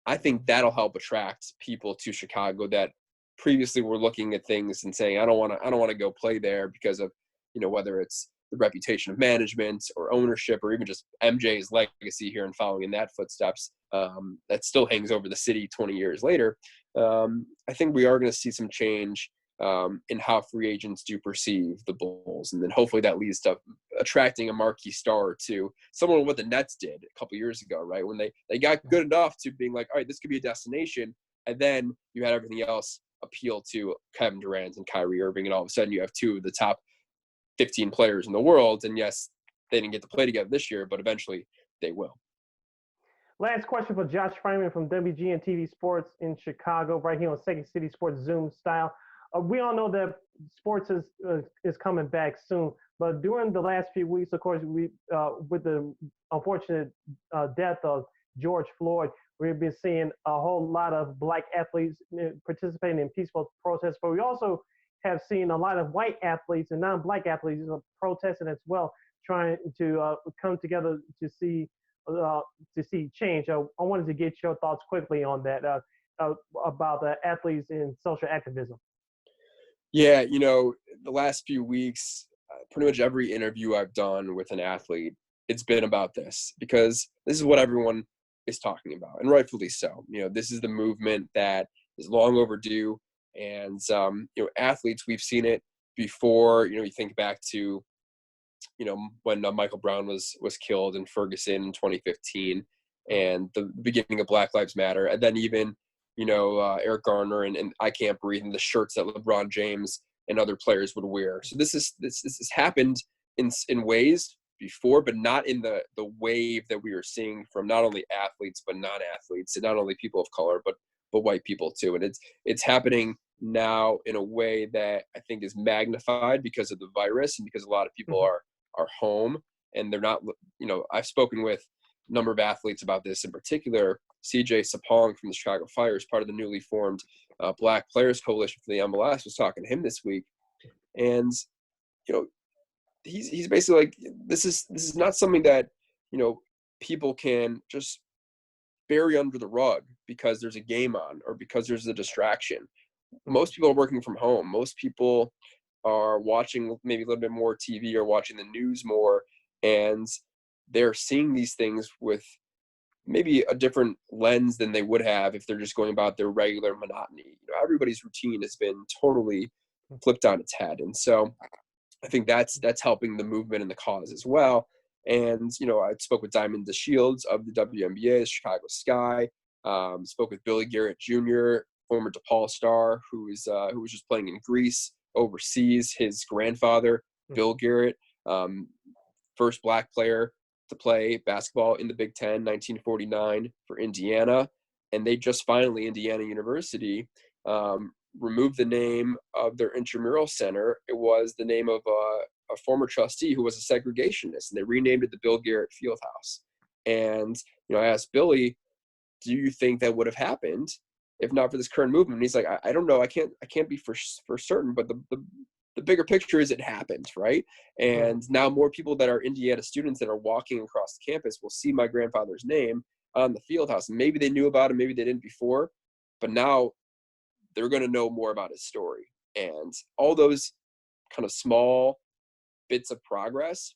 Speaker 4: I think that'll help attract people to Chicago that previously were looking at things and saying, I don't want to go play there because of, you know, whether it's the reputation of management or ownership, or even just MJ's legacy here and following in that footsteps, that still hangs over the city 20 years later. I think we are going to see some change in how free agents do perceive the Bulls. And then hopefully that leads to attracting a marquee star or two, similar to what the Nets did a couple years ago, right? When they got good enough to being like, all right, this could be a destination. And then you had everything else appeal to Kevin Durant and Kyrie Irving. And all of a sudden you have two of the top 15 players in the world. And yes, they didn't get to play together this year, but eventually they will.
Speaker 2: Last question for Josh Frydman from WGN TV Sports in Chicago, right here on Second City Sports Zoom style. We all know that sports is coming back soon, but during the last few weeks, of course, we with the unfortunate death of George Floyd, we've been seeing a whole lot of black athletes participating in peaceful protests, but we also have seen a lot of white athletes and non-black athletes protesting as well, trying to come together to see change. I wanted to get your thoughts quickly on that about the athletes in social activism.
Speaker 4: Yeah, you know, the last few weeks, pretty much every interview I've done with an athlete, it's been about this, because this is what everyone is talking about, and rightfully so. You know, this is the movement that is long overdue, and you know, athletes, we've seen it before. You know, you think back to, you know, when Michael Brown was killed in Ferguson in 2015, and the beginning of Black Lives Matter, and then even, you know, Eric Garner and I Can't Breathe, and the shirts that LeBron James and other players would wear. So this has happened in ways before, but not in the wave that we are seeing from not only athletes but non-athletes, and not only people of color but white people too. And it's happening now in a way that I think is magnified because of the virus, and because a lot of people are home and they're not, you know, I've spoken with a number of athletes about this. In particular, CJ Sapong from the Chicago Fire, is part of the newly formed Black Players Coalition for the MLS, was talking to him this week. And, you know, he's basically like, this is not something that, you know, people can just bury under the rug because there's a game on or because there's a distraction. Most people are working from home. Most people are watching maybe a little bit more TV or watching the news more, and they're seeing these things with maybe a different lens than they would have if they're just going about their regular monotony. You know, everybody's routine has been totally flipped on its head. And so I think that's helping the movement and the cause as well. And, you know, I spoke with Diamond DeShields of the WNBA, Chicago Sky, spoke with Billy Garrett Jr., former DePaul star, who was just playing in Greece overseas. His grandfather, Bill Garrett, first Black player to play basketball in the Big Ten, 1949 for Indiana. And they just finally, Indiana University, removed the name of their intramural center. It was the name of a former trustee who was a segregationist, and they renamed it the Bill Garrett Fieldhouse. And, you know, I asked Billy, do you think that would have happened if not for this current movement? And he's like, I don't know. I can't be for certain, but the the bigger picture is it happened, right? And now more people that are Indiana students that are walking across the campus will see my grandfather's name on the field house. And maybe they knew about him, maybe they didn't before, but now they're going to know more about his story. And all those kind of small bits of progress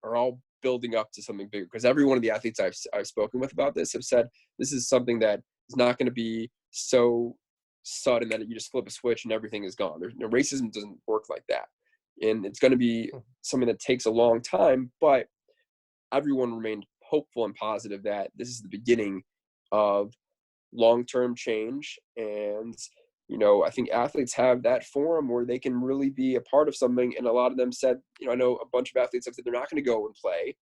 Speaker 4: are all building up to something bigger, because every one of the athletes I've spoken with about this have said this is something that is not going to be so sudden that you just flip a switch and everything is gone. Racism doesn't work like that, and it's going to be something that takes a long time, but everyone remained hopeful and positive that this is the beginning of long-term change. And I think athletes have that forum where they can really be a part of something. And a lot of them said, I know a bunch of athletes have said they're not going to go and play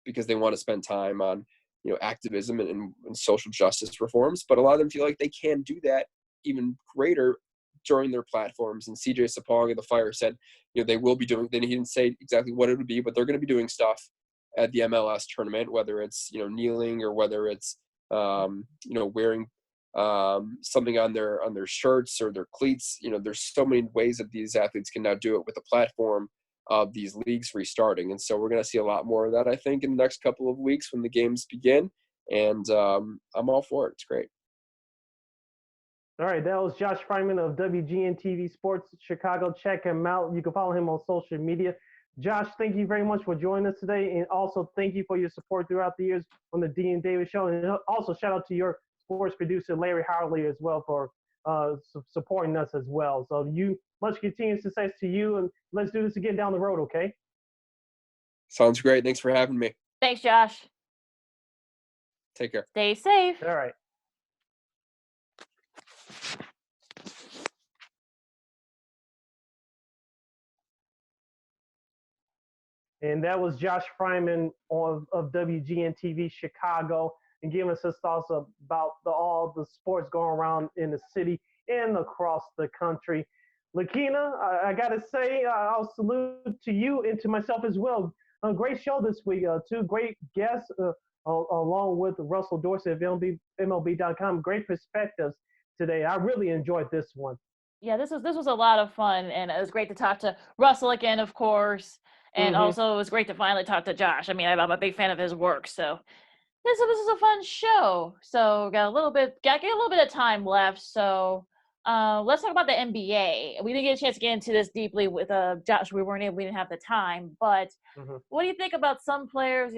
Speaker 4: because they want to spend time on, activism and social justice reforms. But a lot of them feel like they can do that even greater during their platforms. And CJ Sapong of the Fire said, they will be doing, then he didn't say exactly what it would be, but they're going to be doing stuff at the MLS tournament, whether it's, kneeling or whether it's, wearing something on their shirts or their cleats. There's so many ways that these athletes can now do it with the platform of these leagues restarting. And so we're going to see a lot more of that, I think, in the next couple of weeks when the games begin. And I'm all for it. It's great.
Speaker 2: All right, that was Josh Frydman of WGN TV Sports Chicago. Check him out. You can follow him on social media. Josh, thank you very much for joining us today. And also thank you for your support throughout the years on the Dean Davis Show. And also shout out to your sports producer, Larry Harley, as well, for supporting us as well. So much continued success to you. And let's do this again down the road, okay?
Speaker 4: Sounds great. Thanks for having me.
Speaker 1: Thanks, Josh.
Speaker 4: Take care.
Speaker 1: Stay safe.
Speaker 2: All right. And that was Josh Frydman of WGN TV Chicago, and giving us his thoughts about all the sports going around in the city and across the country. Lakeena, I got to say, I'll salute to you and to myself as well. A great show this week. Two great guests along with Russell Dorsey of MLB.com. Great perspectives today. I really enjoyed this one.
Speaker 1: Yeah, this was a lot of fun, and it was great to talk to Russell again, of course. And also, it was great to finally talk to Josh. I mean, I'm a big fan of his work, so this was a fun show. So got a little bit of time left. So let's talk about the NBA. We didn't get a chance to get into this deeply with Josh. We didn't have the time. But what do you think about some players?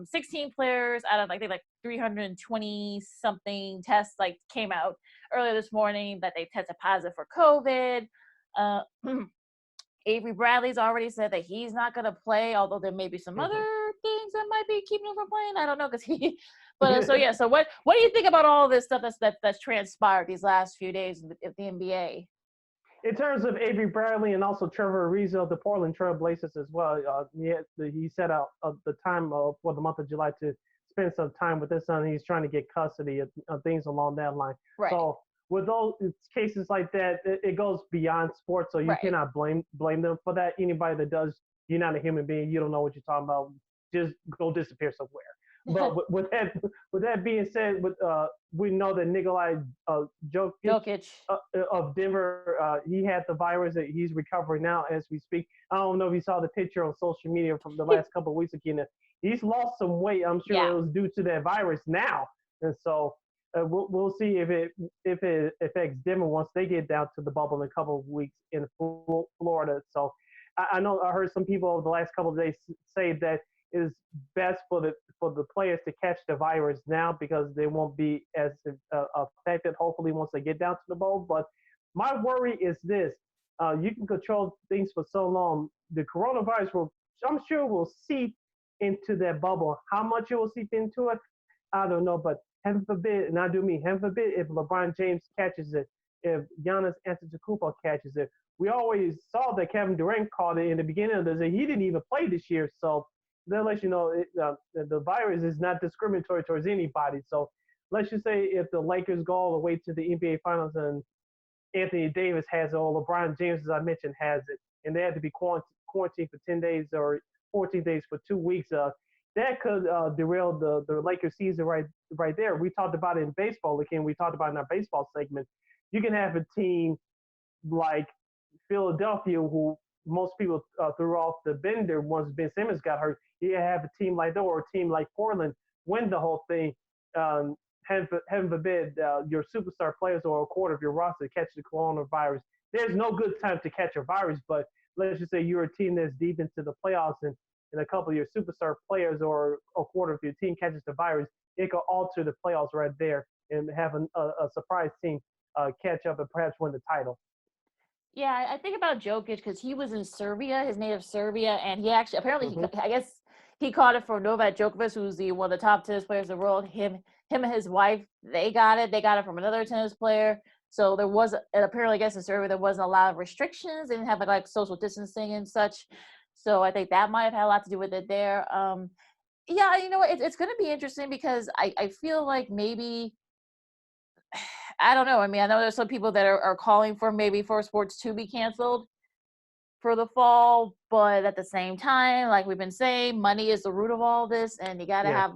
Speaker 1: 16 players out of like 320 something tests came out earlier this morning that they tested positive for COVID. Avery Bradley's already said that he's not going to play, although there may be some other things that might be keeping him from playing. I don't know, because he. But So what do you think about all this stuff that's transpired these last few days of the NBA?
Speaker 2: In terms of Avery Bradley and also Trevor Ariza of the Portland Trail Blazers as well, he set out the time for the month of July to spend some time with his son. He's trying to get custody of things along that line.
Speaker 1: Right.
Speaker 2: So with those cases like that, it goes beyond sports, so you cannot blame them for that. Anybody that does, you're not a human being. You don't know what you're talking about. Just go disappear somewhere. But with that being said, we know that Nikolai Jokic of Denver, he had the virus. That he's recovering now as we speak. I don't know if you saw the picture on social media from the last couple of weeks again. He's lost some weight. I'm sure it was due to that virus now, and so. We'll see if it affects Denver once they get down to the bubble in a couple of weeks in Florida. So I know I heard some people over the last couple of days say that it is best for the players to catch the virus now because they won't be as affected. Hopefully, once they get down to the bowl. But my worry is this: you can control things for so long. The coronavirus I'm sure, will seep into that bubble. How much it will seep into it, I don't know, but. Heaven forbid, and I do mean heaven forbid, if LeBron James catches it, if Giannis Antetokounmpo catches it. We always saw that Kevin Durant caught it in the beginning of the season. He didn't even play this year, so that lets you know the virus is not discriminatory towards anybody. So let's just say if the Lakers go all the way to the NBA Finals and Anthony Davis has it, or LeBron James, as I mentioned, has it, and they had to be quarantined for 10 days or 14 days for 2 weeks, that could derail the Lakers season right there. We talked about it in baseball, again, we talked about it in our baseball segment. You can have a team like Philadelphia, who most people threw off the bender once Ben Simmons got hurt. You have a team like that or a team like Portland win the whole thing. Um, heaven forbid your superstar players or a quarter of your roster catch the coronavirus. There's no good time to catch a virus, but let's just say you're a team that's deep into the playoffs and a couple of your superstar players or a quarter of your team catches the virus, it could alter the playoffs right there and have a surprise team catch up and perhaps win the title.
Speaker 1: Yeah, I think about Jokic because he was in Serbia, his native Serbia, and he actually apparently
Speaker 2: Mm-hmm.
Speaker 1: I guess he caught it for Novak Djokovic, who's one of the top tennis players in the world. Him and his wife, they got it. They got it from another tennis player. So there was, and apparently, I guess in Serbia there wasn't a lot of restrictions. They didn't have like social distancing and such. So I think that might have had a lot to do with it there. Yeah, it's going to be interesting because I feel like maybe I don't know. I mean, I know there's some people that are calling for maybe for sports to be canceled for the fall, but at the same time, like we've been saying, money is the root of all this, and you got to
Speaker 2: Yeah.
Speaker 1: have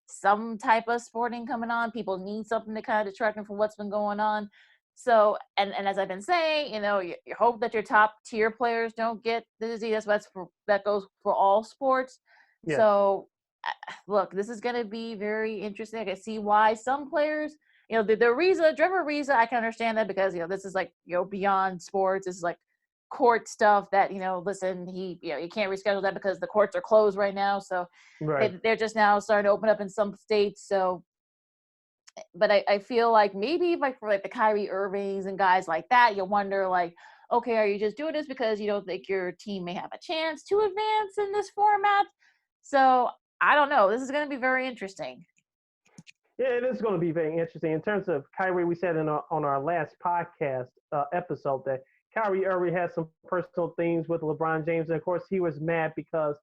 Speaker 1: some type of sporting coming on. People need something to kind of distract them from what's been going on. So, and as I've been saying, you hope that your top tier players don't get the disease. That goes for all sports.
Speaker 2: Yes.
Speaker 1: So, look, this is going to be very interesting. I can see why some players, the Trevor Ariza, I can understand that because this is like beyond sports. This is like court stuff that listen, you can't reschedule that because the courts are closed right now. So
Speaker 2: Right.
Speaker 1: they're just now starting to open up in some states. So, but I feel like maybe like for like the Kyrie Irvings and guys like that, you wonder like, okay, are you just doing this because you don't think your team may have a chance to advance in this format? So I don't know. This is going to be very interesting.
Speaker 2: Yeah, it is going to be very interesting. In terms of Kyrie, we said on our last podcast episode that Kyrie Irving has some personal things with LeBron James, and of course he was mad because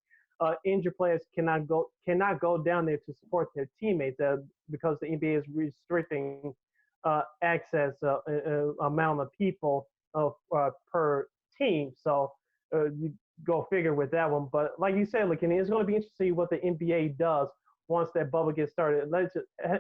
Speaker 2: injured players cannot go down there to support their teammates because the NBA is restricting access amount of people per team. So you go figure with that one. But like you said, it's going to be interesting what the NBA does once that bubble gets started.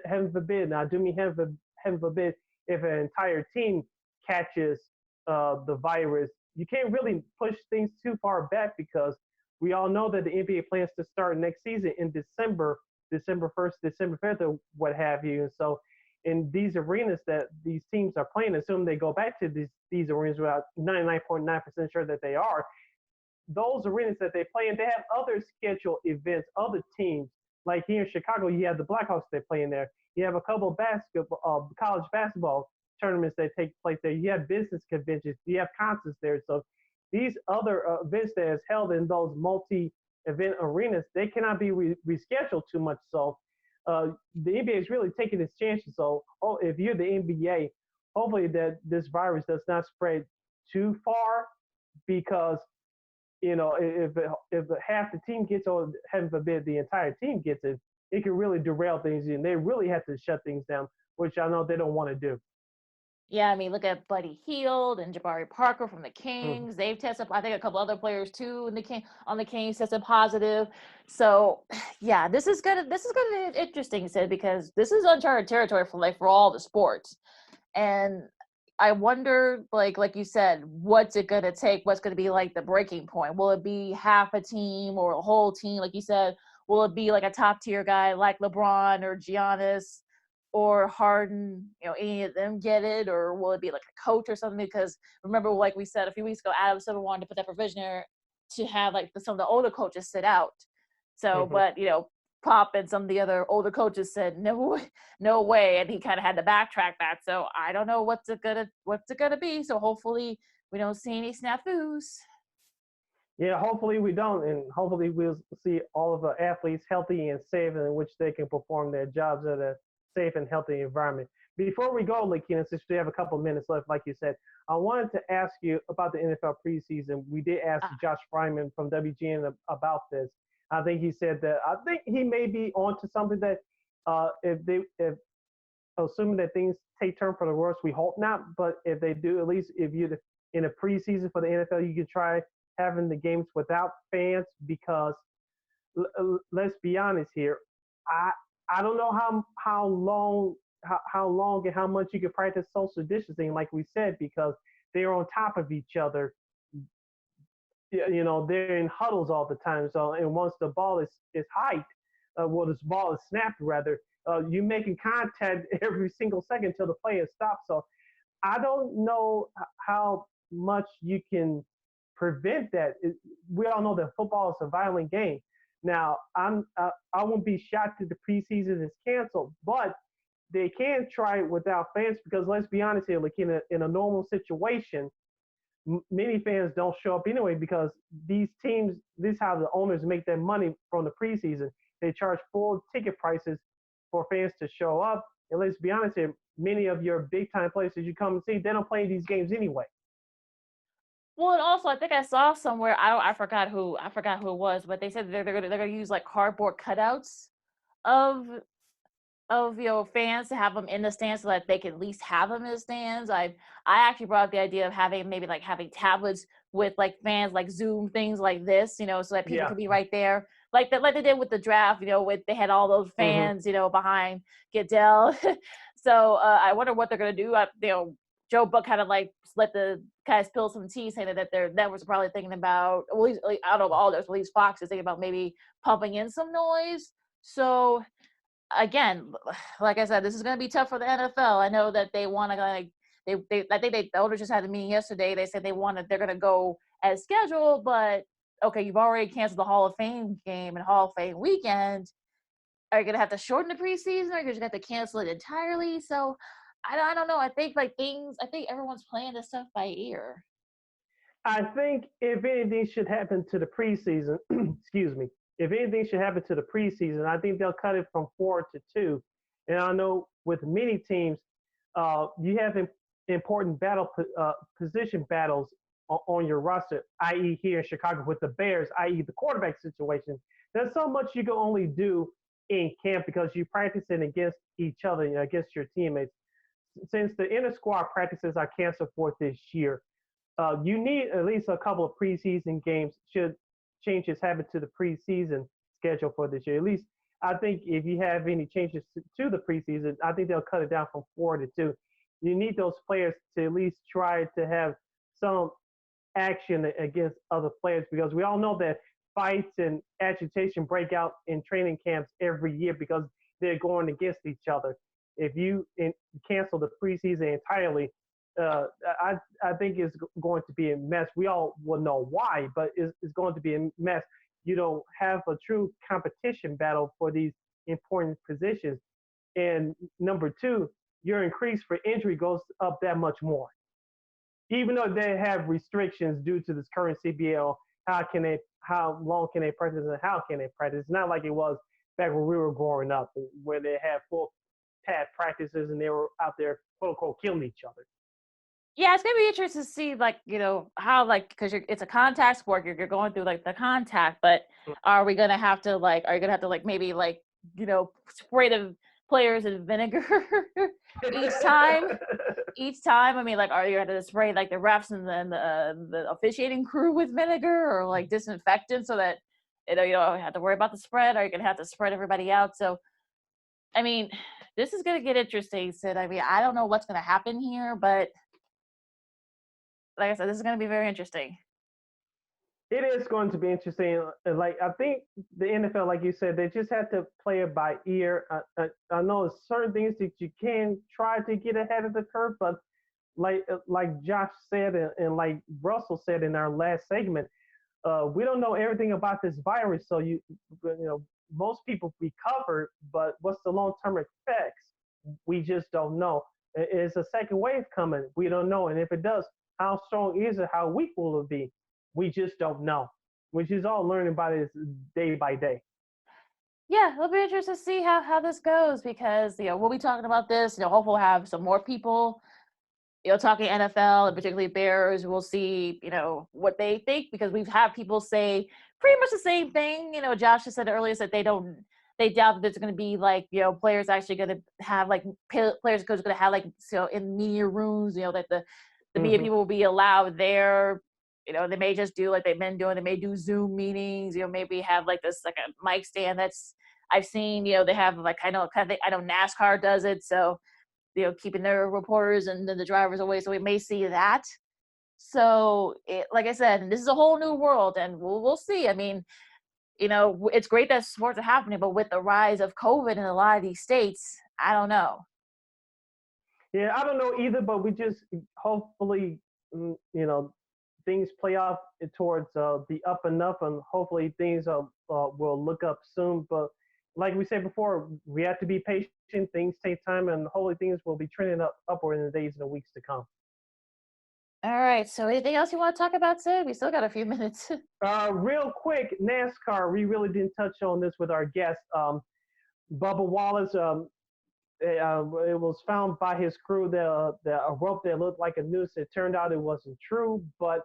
Speaker 2: Heaven forbid, now do me heaven forbid, if an entire team catches the virus, you can't really push things too far back because we all know that the NBA plans to start next season in December 1st, December 5th, or what have you. And so in these arenas that these teams are playing, assuming they go back to these arenas without 99.9% sure that they are, those arenas that they play in, they have other scheduled events, other teams. Like here in Chicago, you have the Blackhawks that play in there. You have a couple of college basketball tournaments that take place there. You have business conventions. You have concerts there. So these other events that is held in those multi-event arenas, they cannot be rescheduled too much. So the NBA is really taking its chances. So if you're the NBA, hopefully that this virus does not spread too far because if half the team gets, or heaven forbid the entire team gets it, it can really derail things, and they really have to shut things down, which I know they don't want to do.
Speaker 1: Yeah, I mean, look at Buddy Hield and Jabari Parker from the Kings.
Speaker 2: Mm-hmm.
Speaker 1: They've tested. I think a couple other players too on the Kings tested positive. So, yeah, this is gonna be interesting, Sid, because this is uncharted territory for all the sports, and I wonder, like you said, what's it gonna take? What's gonna be like the breaking point? Will it be half a team or a whole team? Like you said, will it be like a top tier guy like LeBron or Giannis or Harden? Any of them get it, or will it be like a coach or something? Because remember, like we said a few weeks ago, Adam Silver wanted to put that provision there to have like some of the older coaches sit out. So,
Speaker 2: Mm-hmm.
Speaker 1: but Pop and some of the other older coaches said no way, and he kind of had to backtrack that. So I don't know what's it gonna be. So hopefully we don't see any snafus.
Speaker 2: Yeah, hopefully we don't, and hopefully we'll see all of the athletes healthy and safe, in which they can perform their jobs at a safe and healthy environment. Before we go, Lakeena, since we have a couple minutes left, like you said, I wanted to ask you about the NFL preseason. We did ask Josh Frydman from WGN about this. I think he said that I think he may be onto something that if assuming that things take turn for the worse, we hope not. But if they do, at least if you're in a preseason for the NFL, you can try having the games without fans because let's be honest here. I don't know how long and how much you can practice social distancing, like we said, because they're on top of each other they're in huddles all the time. So, and once the ball is hiked, this ball is snapped rather, you're making contact every single second until the play is stopped. So I don't know how much you can prevent that. We all know that football is a violent game. Now, I won't be shocked if the preseason is canceled, but they can try it without fans because let's be honest here, like in a normal situation, many fans don't show up anyway because these teams, this is how the owners make their money from the preseason. They charge full ticket prices for fans to show up. And let's be honest here, many of your big time places you come and see, they don't play these games anyway.
Speaker 1: Well, and also I think I saw somewhere, I forgot who it was, but they said they're gonna use like cardboard cutouts of fans to have them in the stands so that they can at least have them in the stands. I actually brought up the idea of having tablets with like fans, like Zoom things like this, so that people
Speaker 2: Yeah.
Speaker 1: can be right there, like they did with the draft, with they had all those fans, behind Goodell. So I wonder what they're gonna do. Joe Buck kind of like let the guys spill some tea, saying that their networks are probably thinking about, well, at least, out of all those, at least Fox is thinking about maybe pumping in some noise. So again, like I said, this is going to be tough for the NFL. I know that they want to I think the owners just had a meeting yesterday. They said they're going to go as scheduled, but okay, you've already canceled the Hall of Fame game and Hall of Fame weekend. Are you going to have to shorten the preseason, or are you just going to have to cancel it entirely? So I don't know. I think everyone's playing this stuff by ear.
Speaker 2: I think if anything should happen to the preseason, excuse me, if anything should happen to the preseason, I think they'll cut it from 4 to 2. And I know with many teams, you have important position battles on your roster, i.e. here in Chicago with the Bears, i.e. the quarterback situation. There's so much you can only do in camp because you're practicing against each other, against your teammates. Since the inter-squad practices are canceled for this year, you need at least a couple of preseason games should changes happen to the preseason schedule for this year. At least I think if you have any changes to the preseason, I think they'll cut it down from 4 to 2. You need those players to at least try to have some action against other players because we all know that fights and agitation break out in training camps every year because they're going against each other. If you cancel the preseason entirely, I think it's going to be a mess. We all will know why, but it's going to be a mess. You don't have a true competition battle for these important positions. And number two, your increase for injury goes up that much more. Even though they have restrictions due to this current CBL, how long can they practice and how can they practice? It's not like it was back when we were growing up, where they had full pad practices and they were out there, quote unquote, killing each other.
Speaker 1: Yeah, it's gonna be interesting to see, how, because it's a contact sport. You're going through the contact, but are you gonna have to maybe spray the players in vinegar each time? Each time, I mean, are you going to spray the refs and then the officiating crew with vinegar or disinfectant so that you don't have to worry about the spread? Or are you gonna have to spread everybody out? So, I mean, this is gonna get interesting, Sid. I mean, I don't know what's gonna happen here, but like I said, this is going to be very interesting.
Speaker 2: It is going to be interesting. I think the NFL, like you said, they just have to play it by ear. I know certain things that you can try to get ahead of the curve, but like Josh said and like Russell said in our last segment, we don't know everything about this virus. So most people recover, but what's the long-term effects? We just don't know. Is a second wave coming? We don't know, and if it does, how strong is it? How weak will it be? We just don't know. Which is all learning about it day by day.
Speaker 1: Yeah, it'll be interesting to see how this goes because we'll be talking about this. Hopefully we'll have some more people, talking NFL and particularly Bears. We'll see, what they think because we've had people say pretty much the same thing. Josh has said earlier that they doubt that there's going to be players actually going to have players going to have in media rooms, that the media people will be allowed there. They may just do like they've been doing. They may do Zoom meetings. Maybe have this a mic stand that's I've seen. They have I know NASCAR does it. So keeping their reporters and the drivers away. So we may see that. So, like I said, this is a whole new world, and we'll see. I mean, it's great that sports are happening, but with the rise of COVID in a lot of these states, I don't know.
Speaker 2: Yeah, I don't know either, but we just hopefully, things play off towards the up and up, and hopefully things will look up soon. But like we said before, we have to be patient. Things take time, and hopefully things will be trending upward in the days and the weeks to come.
Speaker 1: All right. So, anything else you want to talk about, Sid? We still got a few minutes.
Speaker 2: Real quick, NASCAR. We really didn't touch on this with our guest, Bubba Wallace. It was found by his crew that a rope that looked like a noose. It turned out it wasn't true, but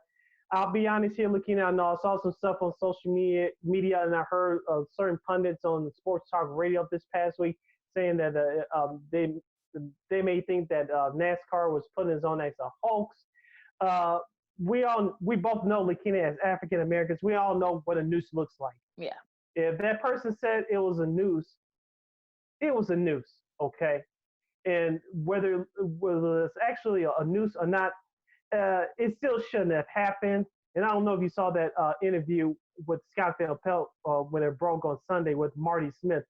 Speaker 2: I'll be honest here, Lakeena. I know I saw some stuff on social media, and I heard certain pundits on sports talk radio this past week saying that they may think that NASCAR was putting his on as a hoax. Uh, we both know, Lakeena, as African Americans, we all know what a noose looks like.
Speaker 1: Yeah.
Speaker 2: If that person said it was a noose, it was a noose, okay? And whether it's actually a noose or not, it still shouldn't have happened. And I don't know if you saw that interview with Scott Van Pelt when it broke on Sunday with Marty Smith.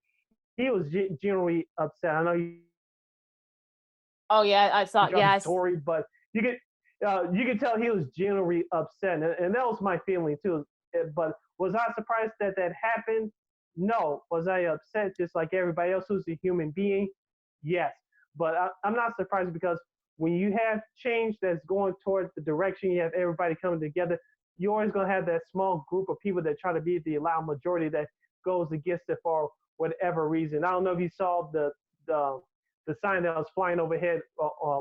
Speaker 2: He was genuinely upset. I know you
Speaker 1: Oh yeah, I saw.
Speaker 2: dropped the
Speaker 1: Yes.
Speaker 2: story, but you could tell he was genuinely upset, and that was my feeling too. But was I surprised that that happened? No. Was I upset just like everybody else who's a human being? Yes. But I'm not surprised because when you have change that's going towards the direction, you have everybody coming together, you're always going to have that small group of people that try to be the loud majority that goes against it for whatever reason. I don't know if you saw the sign that was flying overhead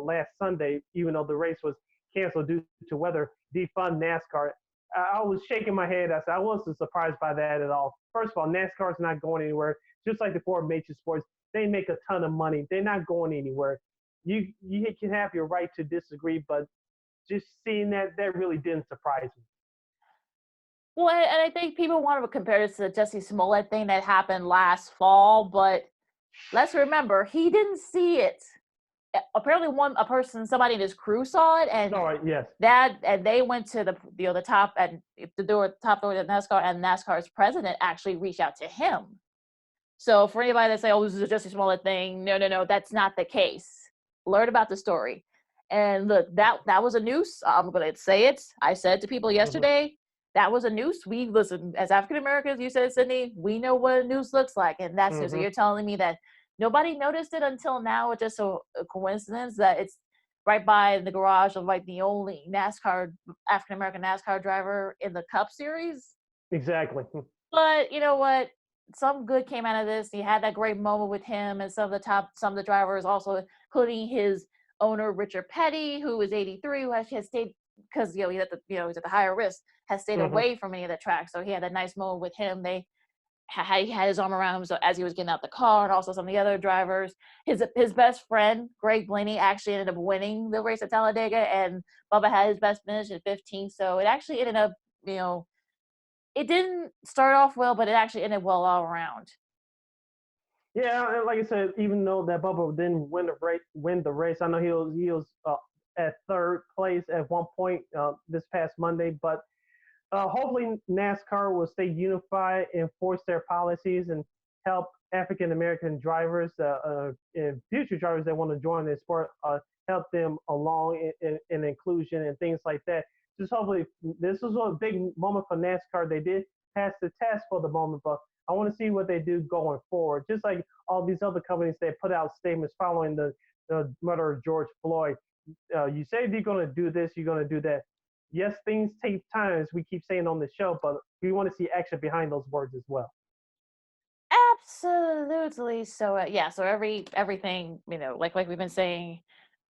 Speaker 2: last Sunday, even though the race was canceled due to weather, defund NASCAR. I was shaking my head. I said I wasn't surprised by that at all. First of all, NASCAR's not going anywhere. Just like the four major sports, they make a ton of money. They're not going anywhere. You can have your right to disagree, but just seeing that really didn't surprise me.
Speaker 1: Well, and I think people want to compare this to the Jesse Smollett thing that happened last fall, but let's remember he didn't see it. Apparently, somebody in his crew saw it, and
Speaker 2: All right, yes.
Speaker 1: and they went to the top and the top door of NASCAR, and NASCAR's president actually reached out to him. So for anybody that say, "Oh, this is a Jesse Smollett thing," no, that's not the case. Learn about the story, and look, that was a noose. I'm gonna say it. I said to people yesterday, that was a noose. We listen as African Americans. You said, Sydney, we know what a noose looks like, and that's so you're telling me that nobody noticed it until now. It's just a coincidence that it's right by the garage of like the only African American NASCAR driver in the Cup Series.
Speaker 2: Exactly.
Speaker 1: But you know what? Some good came out of this. He had that great moment with him and some of the drivers, also including his owner Richard Petty, who was 83, who actually has stayed because he's at the higher risk, has stayed away from any of the tracks. So he had a nice moment with him. He had his arm around him so as he was getting out the car, and also some of the other drivers. His best friend Greg Blaney actually ended up winning the race at Talladega, and Bubba had his best finish at 15th. So it actually ended up, it didn't start off well, but it actually ended well all around.
Speaker 2: Yeah, and like I said, even though that Bubba didn't win the race, I know he was at third place at one point this past Monday. But hopefully NASCAR will stay unified, enforce their policies, and help African American drivers and future drivers that want to join this sport, help them along in inclusion and things like that. Just hopefully, this was a big moment for NASCAR. They did pass the test for the moment, but I want to see what they do going forward. Just like all these other companies, they put out statements following the murder of George Floyd. You say you're going to do this, you're going to do that. Yes, things take time, as we keep saying on the show, but we want to see action behind those words as well.
Speaker 1: Absolutely. So so everything, like we've been saying,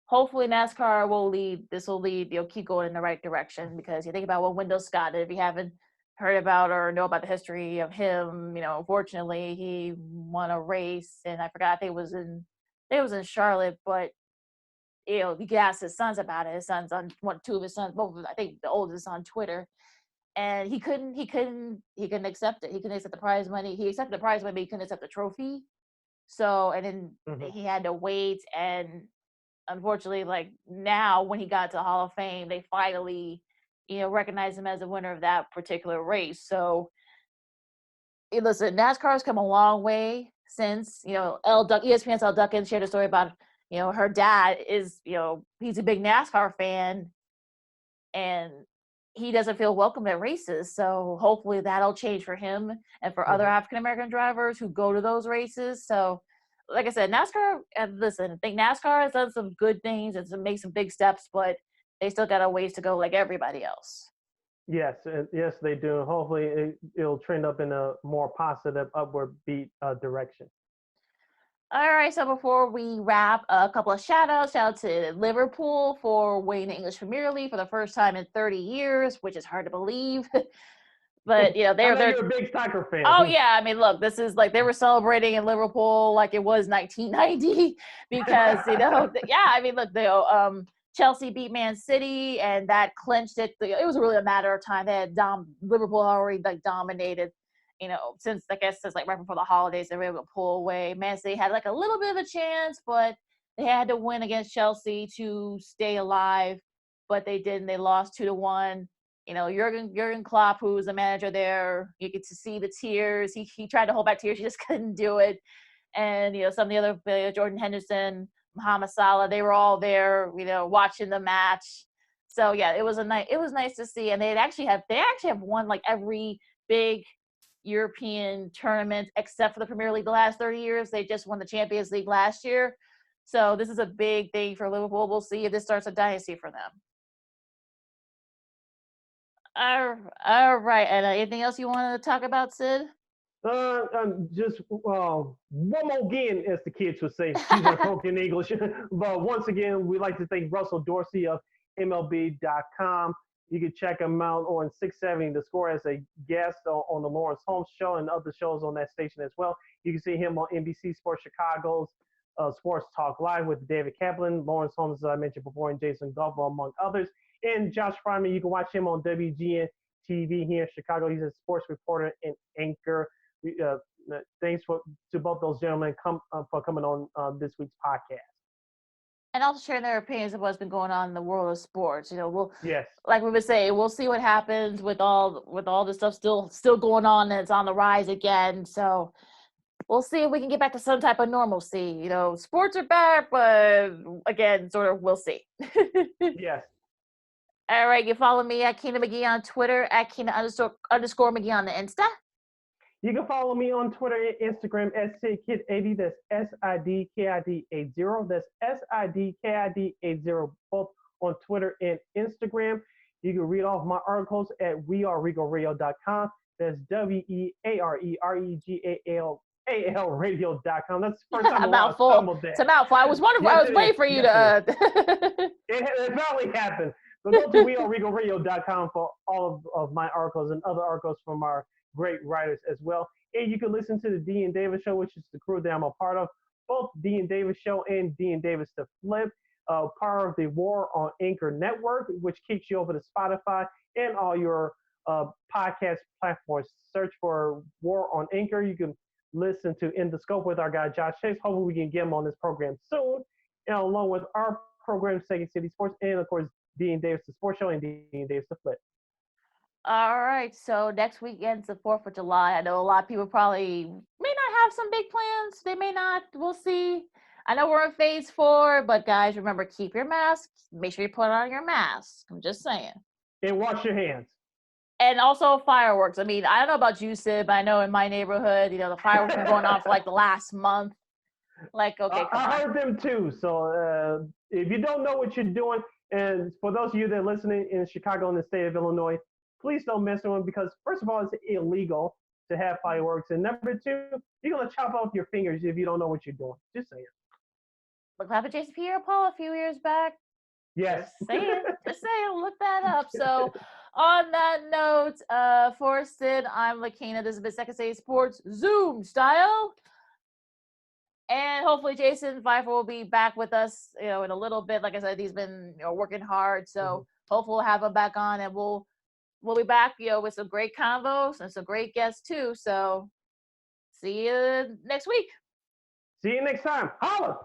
Speaker 1: hopefully NASCAR will lead. This will lead. Keep going in the right direction, because you think about what Wendell Scott did. If you haven't heard about or know about the history of him, unfortunately he won a race, and I forgot. I think it was in Charlotte, but he could ask his sons about it. His sons on two of his sons, both of them, I think the oldest on Twitter, and he couldn't accept it. He couldn't accept the prize money. He accepted the prize money, but he couldn't accept the trophy. So, and then he had to wait, and unfortunately, like now when he got to Hall of Fame, they finally, recognize him as a winner of that particular race. So, listen, NASCAR has come a long way since, ESPN's Elle Duckins shared a story about, her dad is, he's a big NASCAR fan and he doesn't feel welcome at races. So hopefully that'll change for him and for other African American drivers who go to those races. So, like I said, NASCAR, listen, I think NASCAR has done some good things and made some big steps, but they still got a ways to go like everybody else.
Speaker 2: Yes, yes, they do. Hopefully, it'll trend up in a more positive, upward beat direction.
Speaker 1: All right, so before we wrap, a couple of shout outs. Shout out to Liverpool for winning the English Premier League for the first time in 30 years, which is hard to believe. But they're
Speaker 2: you're a big soccer fan.
Speaker 1: Oh yeah, I mean, look, this is like they were celebrating in Liverpool like it was 1990 because yeah, I mean, look, Chelsea beat Man City and that clinched it. It was really a matter of time. They had Liverpool already like dominated, since like right before the holidays they were able to pull away. Man City had like a little bit of a chance, but they had to win against Chelsea to stay alive, but they didn't. They lost 2-1. Jurgen Klopp, who was the manager there, you get to see the tears. He tried to hold back tears, he just couldn't do it. And some of the other players, Jordan Henderson, Mohamed Salah, they were all there, watching the match. So yeah, it was nice to see. And they actually have won like every big European tournament except for the Premier League the last 30 years. They just won the Champions League last year. So this is a big thing for Liverpool. We'll see if this starts a dynasty for them. All right. And anything else you want to talk about, Sid?
Speaker 2: Just one more again, as the kids would say. Excuse my broken English. But once again, we'd like to thank Russell Dorsey of MLB.com. You can check him out on 670 The Score as a guest on the Lawrence Holmes Show and other shows on that station as well. You can see him on NBC Sports Chicago's Sports Talk Live with David Kaplan, Lawrence Holmes, as I mentioned before, and Jason Goffo, among others. And Josh Frydman, you can watch him on WGN TV here in Chicago. He's a sports reporter and anchor. Thanks to both those gentlemen for coming on this week's podcast.
Speaker 1: And also sharing their opinions of what's been going on in the world of sports.
Speaker 2: Yes,
Speaker 1: like we would say, we'll see what happens with all this stuff still going on and it's on the rise again. So we'll see if we can get back to some type of normalcy. Sports are back, but again, sort of we'll see.
Speaker 2: Yes.
Speaker 1: All right, you follow me at Keena McGee on Twitter, at Keena __ McGee on the Insta.
Speaker 2: You can follow me on Twitter and Instagram at SidKid80. That's SIDKID80. That's SIDKID80, both on Twitter and Instagram. You can read off my articles at WeAreRegalRadio.com. That's WEAREREGAL radio.com. That's the first time
Speaker 1: a mouthful. It's a mouthful. I was wondering. I was waiting for you to.
Speaker 2: It finally happened. So go to WeAreRegalRadio.com for all of my articles and other articles from our great writers as well. And you can listen to the D and Davis Show, which is the crew that I'm a part of. Both D and Davis Show and D and Davis The Flip, part of the WARR on Anchor Network, which kicks you over to Spotify and all your podcast platforms. Search for WARR on Anchor. You can listen to In the Scope with our guy Josh Chase. Hopefully we can get him on this program soon. And along with our program, Second City Sports, and of course, D and Davis The Sports Show and D and Davis The Flip.
Speaker 1: All right, so next weekend's the 4th of July. I know a lot of people probably may not have some big plans. They may not. We'll see. I know we're in phase 4, but guys, remember, keep your mask. Make sure you put on your mask. I'm just saying.
Speaker 2: And wash your hands.
Speaker 1: And also fireworks. I mean, I don't know about you, Sid, but I know in my neighborhood, the fireworks have been going on for like the last month. Like, okay, come on.
Speaker 2: I heard them too. So if you don't know what you're doing, and for those of you that are listening in Chicago and the state of Illinois, please don't mess with them because, first of all, it's illegal to have fireworks. And number 2, you're going to chop off your fingers if you don't know what you're doing. Just saying.
Speaker 1: Look what happened to Jason Pierre-Paul a few years back.
Speaker 2: Yes.
Speaker 1: Just saying. Look that up. So on that note, for Sid, I'm Lakeena. This has been Second City Sports Zoom style. And hopefully Jason Pfeiffer will be back with us, in a little bit. Like I said, he's been working hard. So hopefully we'll have him back on and we'll be back, with some great convos and some great guests too. So see you next week.
Speaker 2: See you next time. Holla!